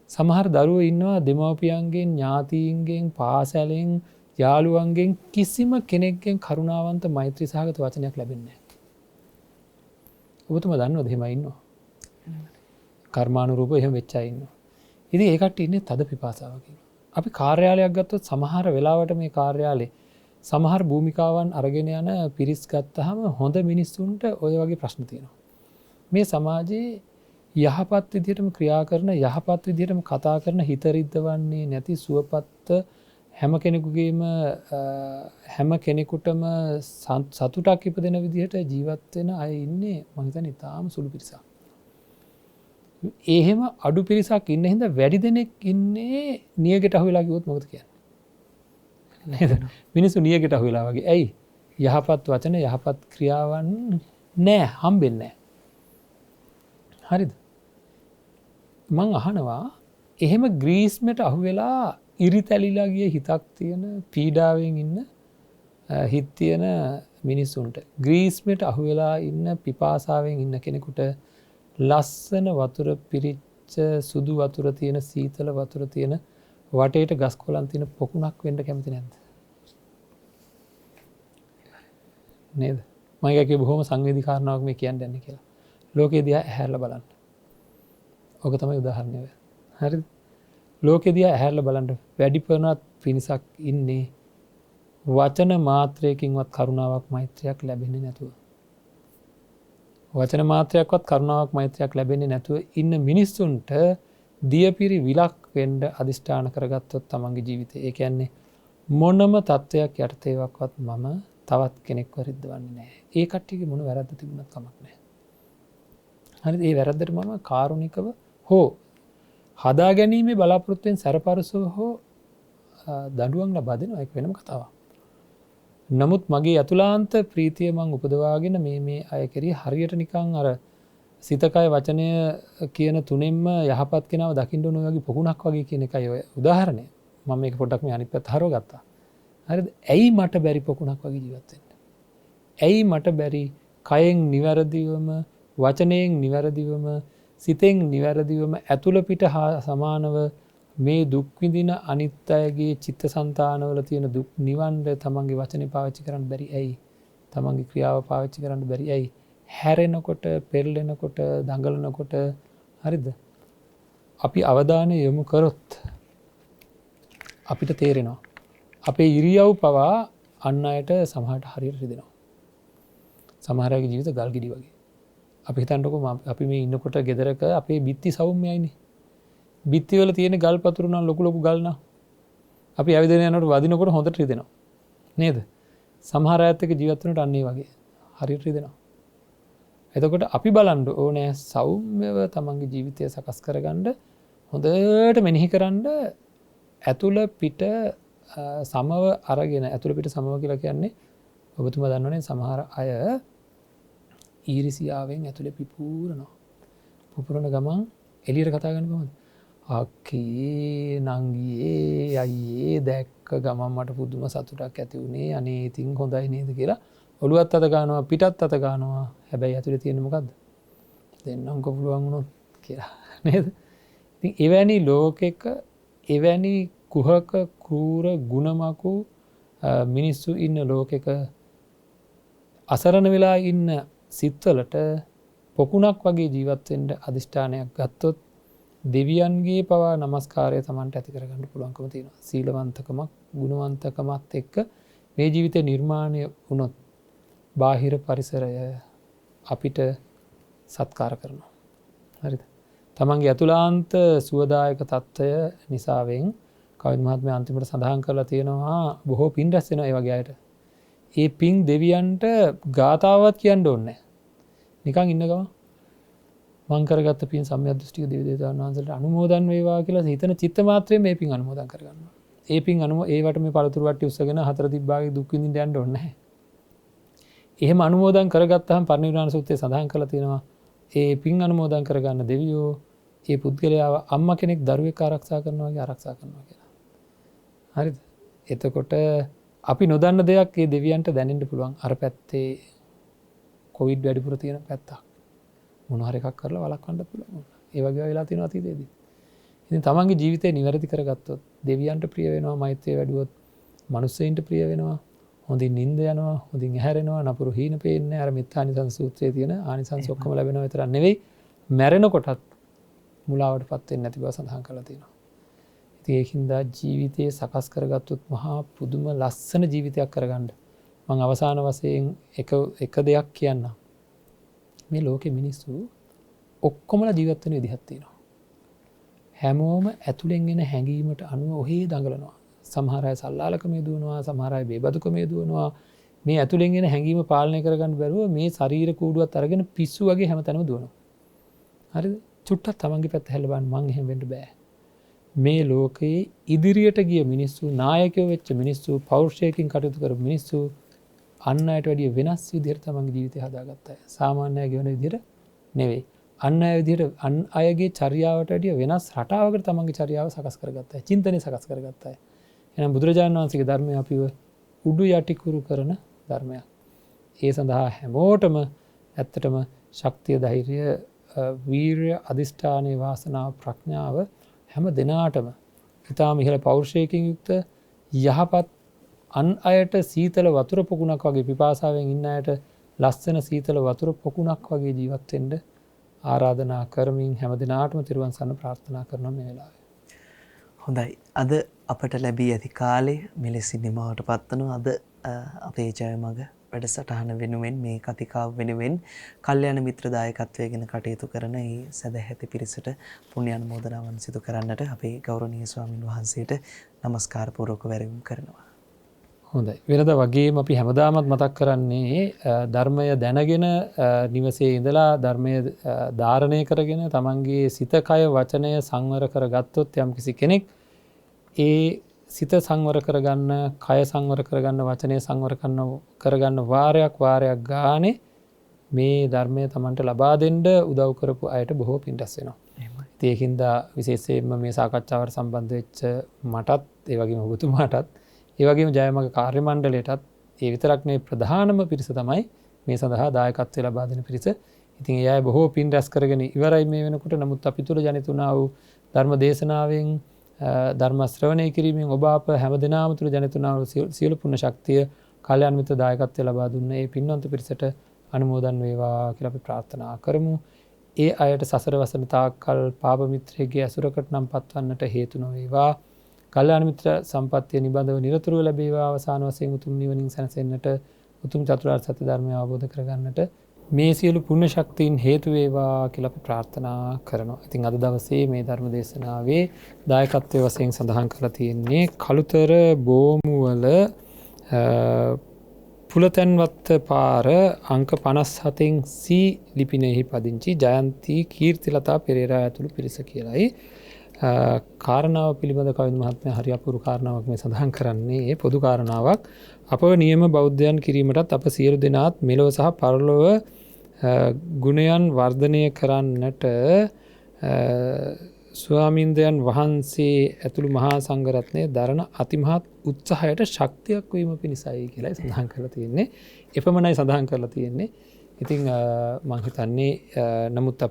[SPEAKER 2] සමහර දරුවෝ ඉන්නවා දෙමව්පියන්ගෙන් ඥාතීන්ගෙන් පාසලෙන් යාළුවන්ගෙන් කිසිම කෙනෙක්ගෙන් කරුණාවන්ත මෛත්‍රී සහගත වචනයක් ලැබෙන්නේ නැහැ. ඔබතුමා දන්නවද එහෙම ඉන්නවා? කර්මානුරූපව එහෙම වෙච්ච අය ඉන්නවා. ඉතින් ඒ කට්ටිය ඉන්නේ තද පිපාසාවකින්. අපි කාර්යාලයක් ගත්තොත් සමහර වෙලාවට මේ කාර්යාලේ සමහර භූමිකාවන් අරගෙන යන පිරිස් ගත්තාම හොඳ මිනිස්සුන්ට ওই වගේ ප්‍රශ්න තියෙනවා. මේ සමාජයේ යහපත් විදිහටම ක්‍රියා කරන යහපත් විදිහටම කතා කරන හිත රිද්දවන්නේ නැති සුවපත් හැම කෙනෙකුගේම හැම කෙනෙකුටම සතුටක් ඉපදෙන විදිහට ජීවත් වෙන අය ඉන්නේ මම හිතන්නේ ඉතාම සුළු පිරිසක්. එහෙම අඩු පිරිසක් ඉන්න හින්දා වැඩි දෙනෙක් ඉන්නේ නියගට අහු වෙලා කිව්වොත් මොකද කියන්නේ? නේද? මිනිස්සු නියගට අහු වෙලා වගේ. ඇයි? යහපත් වචන යහපත් ක්‍රියාවන් නෑ හම්බෙන්නේ නෑ. හරිද? මං අහනවා එහෙම ග්‍රීස්මට අහු වෙලා ඉරිතැලිලා ගිය හිතක් තියෙන පීඩාවෙන් ඉන්න හිත තියෙන මිනිස්සුන්ට ග්‍රීස්මට අහු වෙලා ඉන්න පිපාසාවෙන් ඉන්න කෙනෙකුට ලස්සන වතුර පිරිච්ච සුදු වතුර තියෙන සීතල වතුර තියෙන වටේට ගස් කොළන් තියෙන පොකුණක් වෙන්න කැමති නැද්ද? නේද? මම ඒකේ බොහොම සංවේදී කාරණාවක් මේ කියන්න යන්නේ කියලා. ලෝකෙ දිහා ඇහැරලා බලන්න. ඔක තමයි උදාහරණය. හරිද? ලෝකෙ දිහා ඇහැරලා බලන්න වැඩිපුරනත් පිරිසක් ඉන්නේ වචන මාත්‍රයකින්වත් කරුණාවක් මෛත්‍රියක් ලැබෙන්නේ නැතුව. වචන මාත්‍රයක්වත් කරුණාවක් මෛත්‍රියක් ලැබෙන්නේ නැතුව ඉන්න මිනිස්සුන්ට දියපිරි විලක් වෙන්න අදිෂ්ඨාන කරගත්තොත් තමන්ගේ ජීවිතේ. ඒ කියන්නේ මොනම තත්වයක් යටතේවක්වත් මම තවත් කෙනෙක්ව රිද්දවන්නේ නැහැ. ඒ කට්ටියගේ මොන වැරද්ද තිබුණත් කමක් නැහැ. හරිද? ඒ වැරද්දට මම කාරුණිකව හෝ හදා ගැනීමේ බලාපොරොත්තුවෙන් සැරපරසව හෝ දඬුවම් ලබා දෙනවා. ඒක වෙනම කතාවක්. නමුත් මගේ අතුලාන්ත ප්‍රීතිය මං උපදවාගෙන මේ අය කෙරෙහි හරියට නිකන් අර සිතකය වචනය කියන තුනෙන්ම යහපත් කෙනාව දකින්න ඕන වගේ පොකුණක් වගේ කියන එකයි ඔය උදාහරණය. මම මේක පොඩ්ඩක් මේ අනිත් පැත්ත හරව ගත්තා. හරිද? ඇයි මට බැරි පොකුණක් වගේ ජීවත් වෙන්න? ඇයි මට බැරි කයෙන් නිවැරදිවම වචනයෙන් නිවැරදිවම සිතෙන් නිවැරදිවම ඇතුළ පිට හා සමානව මේ දුක් විඳින අනිත් අයගේ චිත්තසංතානවල තියෙන දුක් නිවන්න තමන්ගේ වචනේ පාවිච්චි කරන්න බැරි ඇයි? තමන්ගේ ක්‍රියාව පාවිච්චි කරන්න බැරි ඇයි? හැරෙනකොට, පෙරලෙනකොට, දඟලනකොට හරිද? අපි අවධානය යොමු කරොත් අපිට තේරෙනවා අපේ ඉරියව් පවා අන් අයට සමහරට හරියට රිදෙනවා. සමහර අයගේ ජීවිත ගල් ගෙඩි වගේ. අපි හිතන්නකො අපි මේ ඉන්නකොට ගෙදරක අපේ බිත්ති සෞම්‍යයිනේ. බිත්ති වල තියෙන ගල් පතුරු නම් ලොකු ලොකු ගල් නා. අපි ඇවිදගෙන යනකොට වදිනකොට හොඳට රිදෙනවා. නේද? සමහර අයත් එක්ක ජීවත් වෙනකොට අන්න ඒ වගේ හරියට රිදෙනවා. එතකොට අපි බලන්න ඕනේ සෞම්‍යව තමන්ගේ ජීවිතය සකස් කරගන්න හොඳට මෙනෙහි කරන්න ඇතුළ පිට සමව අරගෙන ඇතුළ පිට සමව කියලා කියන්නේ ඔබතුමා දන්නවනේ සමහර අය ඊරිසියාවෙන් ඇතුළේ පිපුරනවා. පුපුරන ගමන් එළියට කතා කරන කොහොමද? අක්කේ නංගියේ අයියේ දැක්ක ගමන් මට පුදුම සතුටක් ඇති වුණේ. අනේ ඉතින් හොඳයි නේද කියලා ඔළුවත් අත ගන්නවා පිටත් අත ගන්නවා. හැබැයි ඇතුළේ තියෙන්නේ මොකද්ද? දෙන්නම්ක පුළුවන් වුණොත් කියලා නේද? ඉතින් එවැනි ලෝකෙක එවැනි කුහක කූර ගුණමකු මිනිස්සු ඉන්න ලෝකෙක අසරණ වෙලා ඉන්න සිත්වලට පොකුණක් වගේ ජීවත් වෙන්න අදිෂ්ඨානයක් ගත්තොත් දෙවියන්ගේ පවා নমස්කාරය Tamanට ඇති කරගන්න පුළුවන්කම තියෙනවා. සීලවන්තකමක් ගුණවන්තකමත් එක්ක මේ ජීවිතේ නිර්මාණය වුණොත් බාහිර පරිසරය අපිට සත්කාර කරනවා. හරිද? තමන්ගේ අතුලාන්ත සුවදායක తত্ত্বය නිසාවෙන් කවිද මහත්මයා අන්තිමට සඳහන් කරලා තියෙනවා බොහෝ පින් රැස් වෙනවා ඒ වගේ අයට. ඒ පින් දෙවියන්ට ගාතාවත් කියන්න ඕනේ. නිකන් ඉන්න ගම මං කරගත්ත පින් සම්මියදෘෂ්ටික දෙවි දේවතාවුන් වහන්සේට අනුමෝදන් වේවා කියලා හිතන චිත්ත මාත්‍රයෙන් මේ පින් අනුමෝදන් කරගන්නවා. ඒ පින් ඒවට මේ පළතුරු වට්ටි උස්සගෙන හතර තිබ්බාගේ දුක් විඳින්න යන්න ඕනේ නැහැ. එහෙම අනුමෝදන් කරගත්තාම පරිනිර්වාණ සූත්‍රයේ සඳහන් කරලා තියෙනවා ඒ පින් අනුමෝදන් කරගන්න දෙවියෝ ඒ පුද්ගලයාව අම්මා කෙනෙක් දරුවෙක් ආරක්ෂා කරනවා වගේ ආරක්ෂා කරනවා කියලා. හරිද? එතකොට අපි නොදන්න දෙයක් ඒ දෙවියන්ට දැනෙන්න පුළුවන්. අර පැත්තේ කොවිඩ් වැඩිපුර තියෙන පැත්තක්. මොන හරි එකක් කරලා වළක්වන්න පුළුවන්. ඒ වගේ වෙලා තියෙනවා අතීතයේදී. ඉතින් තමන්ගේ ජීවිතේ නිවැරදි කරගත්තොත් දෙවියන්ට ප්‍රිය වෙනවා, මෛත්‍රිය වැඩුවොත් මනුස්සයින්ට ප්‍රිය වෙනවා, හොඳින් නිින්ද යනවා, හොඳින් ඇහැරෙනවා, නපුරු හීන පේන්නේ. අර මිත්‍යානිසංස සූත්‍රයේ තියෙන ආනිසංස ඔක්කොම ලැබෙනවා විතරක් නෙවෙයි මැරෙනකොටත් මුලාවටපත් වෙන්නේ නැති බව සඳහන් කරලා තියෙනවා. ඉතින් ඒකින්ද ජීවිතේ සකස් කරගත්තොත් මහා පුදුම ලස්සන ජීවිතයක් කරගන්න මම අවසාන වශයෙන් එක දෙයක් කියන්නම්. මේ ලෝකෙ මිනිස්සු ඔක්කොමලා ජීවත් වෙන විදිහක් තියෙනවා. හැමෝම ඇතුලෙන් එන හැඟීමට අනුව ඔහේ දඟලනවා. සමහර අය සල්ලාලකමේ දුවනවා, සමහර අය බේබදුකමේ දුවනවා. මේ ඇතුලෙන් එන හැඟීම පාලනය කරගන්න බැරුව මේ ශරීර කූඩුවත් අරගෙන පිස්සු වගේ හැමතැනම දුවනවා. හරිද? චුට්ටක් තමන්ගේ පැත්ත හැල්ල බලන්න. මං එහෙම වෙන්න බෑ. මේ ලෝකයේ ඉදිරියට ගිය මිනිස්සු, නායකයෝ වෙච්ච මිනිස්සු, පෞරුෂයකින් කටයුතු කරපු මිනිස්සු අන් අයට වැඩිය වෙනස් විදිහට තමන්ගේ ජීවිතය හදාගත්ත අය. සාමාන්‍ය අය ගෙවන විදිහට නෙවෙයි. අන් අය විදිහට අන් අයගේ චර්යාවට වැඩිය වෙනස් රටාවකට තමන්ගේ චර්යාව සකස් කරගත්ත අය. චින්තනය සකස් කරගත්ත අය. එහෙනම් බුදුරජාණන් වහන්සේගේ ධර්මය අපිව උඩු යටිකුරු කරන ධර්මයක්. ඒ සඳහා හැමෝටම ඇත්තටම ශක්තිය, ධෛර්යය, වීර්ය, අධිෂ්ඨානයේ වාසනාව, ප්‍රඥාව හැම දිනාටම ඊටාම ඉහළ පෞරුෂයකින් යුක්ත යහපත් අන් අයට සීතල වතුර පොකුණක් වගේ පිපාසාවෙන් ඉන්න අයට ලස්සන සීතල වතුර පොකුණක් වගේ ජීවත් වෙන්න ආරාධනා කරමින් හැම දිනාටම තිරුවන් සරණ ප්‍රාර්ථනා කරනවා මේ වෙලාවේ.
[SPEAKER 1] හොඳයි. අද අපට ලැබී ඇති කාලය මෙලෙසින් නිමවට පත්වනවා. අද අපේ ජයමග වැඩසටහන වෙනුවෙන් මේ කතිකාව වෙනුවෙන් කල්යාණ මිත්‍ර දායකත්වයෙන් කටයුතු කරන මේ සදැහැති පිරිසට පුණ්‍ය අනුමෝදනාවන් සිදු කරන්නට අපේ ගෞරවනීය ස්වාමින් වහන්සේට নমස්කාර පූර්වක වැරවුම් කරනවා.
[SPEAKER 2] හොඳයි. වෙනද වගේම අපි හැමදාමත් මතක් කරන්නේ ධර්මය දැනගෙන නිවසේ ඉඳලා ධර්මය ධාරණය කරගෙන තමන්ගේ සිත, කය, වචනය සංවර කරගත්තොත් යම්කිසි කෙනෙක් ඒ සිත සංවර කරගන්න, කය සංවර කරගන්න, වචනය සංවර කරගන්න වාරයක් ගානේ මේ ධර්මය තමන්ට ලබා දෙන්න උදව් කරපු අයට බොහෝ පින් රැස් වෙනවා. ඒකින්ද විශේෂයෙන්ම මේ සාකච්ඡාවට සම්බන්ධ වෙච්ච මටත්, ඒ වගේම ඔබතුමාටත්, ඒ වගේම ජයමග කාර්ය මණ්ඩලයටත් ඒ විතරක් නෙවෙයි ප්‍රධානම පිරිස තමයි මේ සඳහා දායකත්වය ලබා දෙන පිරිස. ඉතින් ඒ අය බොහෝ පින් රැස් කරගෙන ඉවරයි මේ වෙනකොට. නමුත් අපි තුල ජනිත වුණා වූ ධර්ම දේශනාවෙන්, ධර්ම ශ්‍රවණය කිරීමෙන් ඔබ අප හැම දිනම තුල ජනිත වුණා වූ සියලු පුණ්‍ය ශක්තිය කල්‍යාණ මිත්‍ර දායකත්වය ලබා දුන්න ඒ පින්වන්ත පිරිසට අනුමෝදන් වේවා කියලා අපි ප්‍රාර්ථනා කරමු. ඒ අයට සසර වසන තාක්කල් පාප මිත්‍රයෙක්ගේ අසුරකට නම් පත්වන්නට හේතු නොවේවා. කල්‍යාණ මිත්‍ර සම්පත්තිය නිබඳව නිරතුරුව ලැබේවා. අවසාන වශයෙන් උතුම් නිවනින් සැනසෙන්නට, උතුම් චතුරාර්ය සත්‍ය ධර්මය අවබෝධ කරගන්නට මේ සියලු පුණ්‍ය ශක්තියින් හේතු වේවා කියලා අපි ප්‍රාර්ථනා කරනවා. ඉතින් අද දවසේ මේ ධර්ම දේශනාවේ දායකත්වයේ වශයෙන් සඳහන් කරලා තියෙන්නේ කළුතර බෝමුවල පුලතැන්වත්ත පාර අංක 57න් C ලිපිනයෙහි පදිංචි ජයන්ති කීර්තිලතා පෙරේරා ඇතුළු පිරිස කියලායි. කාරණාව පිළිබඳ කවිද මහත්මයා හරි අපූර්ව කාරණාවක් මේ සඳහන් කරන්නේ. ඒ පොදු කාරණාවක් අපව නියම බෞද්ධයන් කිරීමටත් අප සියලු දෙනාත් මෙලොව සහ පරලොව ගුණයන් වර්ධනය කරන්නට ස්වාමින්දයන් වහන්සේ ඇතුළු මහා සංඝරත්නය දරන අතිමහත් උත්සාහයට ශක්තියක් වීම පිණිසයි කියලා සඳහන් කරලා තියෙන්නේ. එපමණයි සඳහන් කරලා තියෙන්නේ. ඉතින් මම හිතන්නේ නමුත්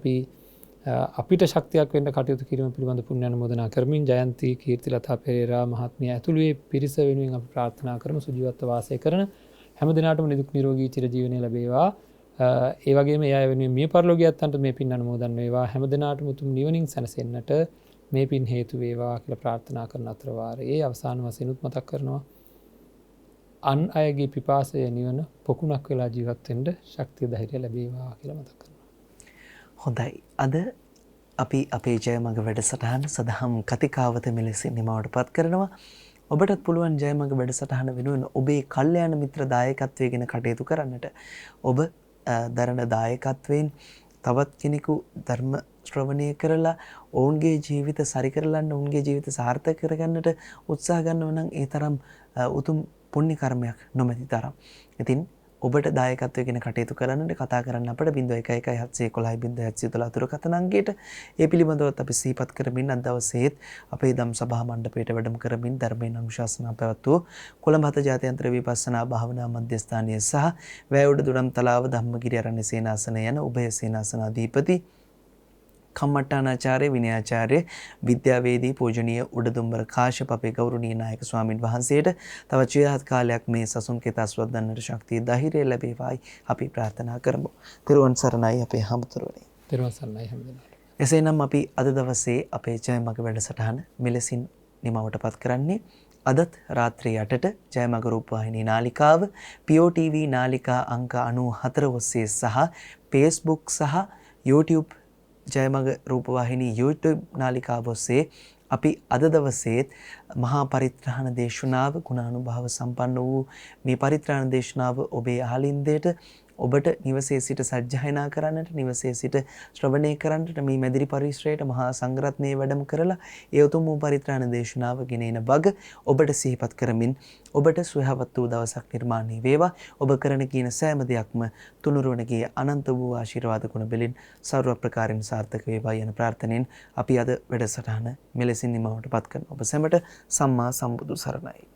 [SPEAKER 2] අපිට ශක්තියක් වෙන්න කටයුතු කිරීම පිළිබඳ පුණ්‍ය අනුමෝදනා කරමින් ජයන්ති කීර්තිලතා පෙරේරා මහත්මිය ඇතුළු මේ පිරිස වෙනුවෙන් අපි ප්‍රාර්ථනා කරමු සුජීවත්ව වාසය කරන හැම දිනකටම නිදුක් නිරෝගී චිරජීවනය ලැබේවා. ඒ වගේම එයා වෙනුවෙන් මිය පරලෝකියයන්ට මේ පින් අනුමෝදන් වේවා. හැම දිනකටම උතුම් නිවනින් සැනසෙන්නට මේ පින් හේතු වේවා කියලා ප්‍රාර්ථනා කරන අතර වාරයේ අවසාන වශයෙන් මතක් කරනවා අන් අයගේ පිපාසය නිවන පොකුණක් වෙලා ජීවත් වෙන්න ශක්තිය ධෛර්යය ලැබේවා කියලා මතක් කරනවා.
[SPEAKER 1] හොඳයි. අද අපි අපේ ජයමග වැඩසටහන සදහම් කතිකාවත මෙලෙසින් නිමවට පත් කරනවා. ඔබටත් පුළුවන් ජයමග වැඩසටහන වෙනුවෙන් ඔබේ කල්යාණ මිත්‍ර දායකත්වය ගැන කටයුතු කරන්නට. ඔබ දරණ දායකත්වයෙන් තවත් කෙනෙකු ධර්ම ශ්‍රවණය කරලා ඔවුන්ගේ ජීවිත සරිකරලන්න ඔවුන්ගේ ජීවිත සාර්ථක කරගන්නට උත්සාහ ගන්නව නම් ඒ තරම් උතුම් පුණ්‍ය කර්මයක් නොමැති තරම්. ඉතින් ඔබට දායකත්වය ගැන කටයුතු කරන්නට කතා කරන්න අපට 0111 කතන අංකයට ඒ පිළිබඳවත් අපි සිහිපත් කරමින් අද දවසේත් අපේ ධම් සභා මණ්ඩපයට වැඩම කරමින් ධර්මයෙන් අනුශාසනා පැවැත්වූ කොළඹ හත ජාත්‍යන්තර විපස්සනා භාවනා මධ්‍යස්ථානය සහ වැයුඩ දුරම් තලාව ධම්මගිරි ආරණ්‍ය සේනාසන යන උභය සේනාසනාධිපති කම්මට්ටානාචාර්ය විනයාචාර්ය විද්‍යාවේදී පූජනීය උඩදුම්බර කාශ්‍යප අපේ ගෞරවනීය නායක ස්වාමින් වහන්සේට තවත් චිරාත් කාලයක් මේ සසුන් කෙත අස්වද්දන්නට ශක්තිය ධෛර්යය ලැබේවායි අපි ප්‍රාර්ථනා කරමු. තෙරුවන් සරණයි අපේ හමුතුරුවනේ.
[SPEAKER 2] තෙරුවන් සරණයි හැමදෙනාට.
[SPEAKER 1] එසේනම් අපි අද දවසේ අපේ ජයමග වැඩසටහන මෙලෙසින් නිමවට පත් කරන්නේ අදත් රාත්‍රී 8ට ජයමග රූපවාහිනී නාලිකාව POTV නාලිකා අංක 94 ඔස්සේ සහ Facebook සහ YouTube ජයමග රූපවාහිනී YouTube නාලිකාව ඔස්සේ අපි අද දවසේත් මහා පරිත්‍රාණ දේශනාව ගුණානුභාව සම්පන්න වූ මේ පරිත්‍රාණ දේශනාව ඔබේ අහලින්දයට ඔබට නිවසේ සිට සජ්ජායනා කරන්නට නිවසේ සිට ශ්‍රවණය කරන්නට මේ මැදිරි පරිශ්‍රයට මහා සංඝරත්නයේ වැඩම කරලා ඒ උතුම් වූ පරිත්‍රාණ දේශනාව ගෙනෙන වග ඔබට සිහිපත් කරමින් ඔබට සුවහවත් වූ දවසක් නිර්මාණය වේවා. ඔබ කරන කියන සෑම දෙයක්ම තුනුරුවනගේ අනන්ත වූ ආශිර්වාද ගුණ බෙලින් සර්ව ප්‍රකාරයෙන් සාර්ථක වේවා යන ප්‍රාර්ථනෙන් අපි අද වැඩසටහන මෙලෙසින් නිමවට පත් කරන ඔබ සැමට සම්මා සම්බුදු සරණයි.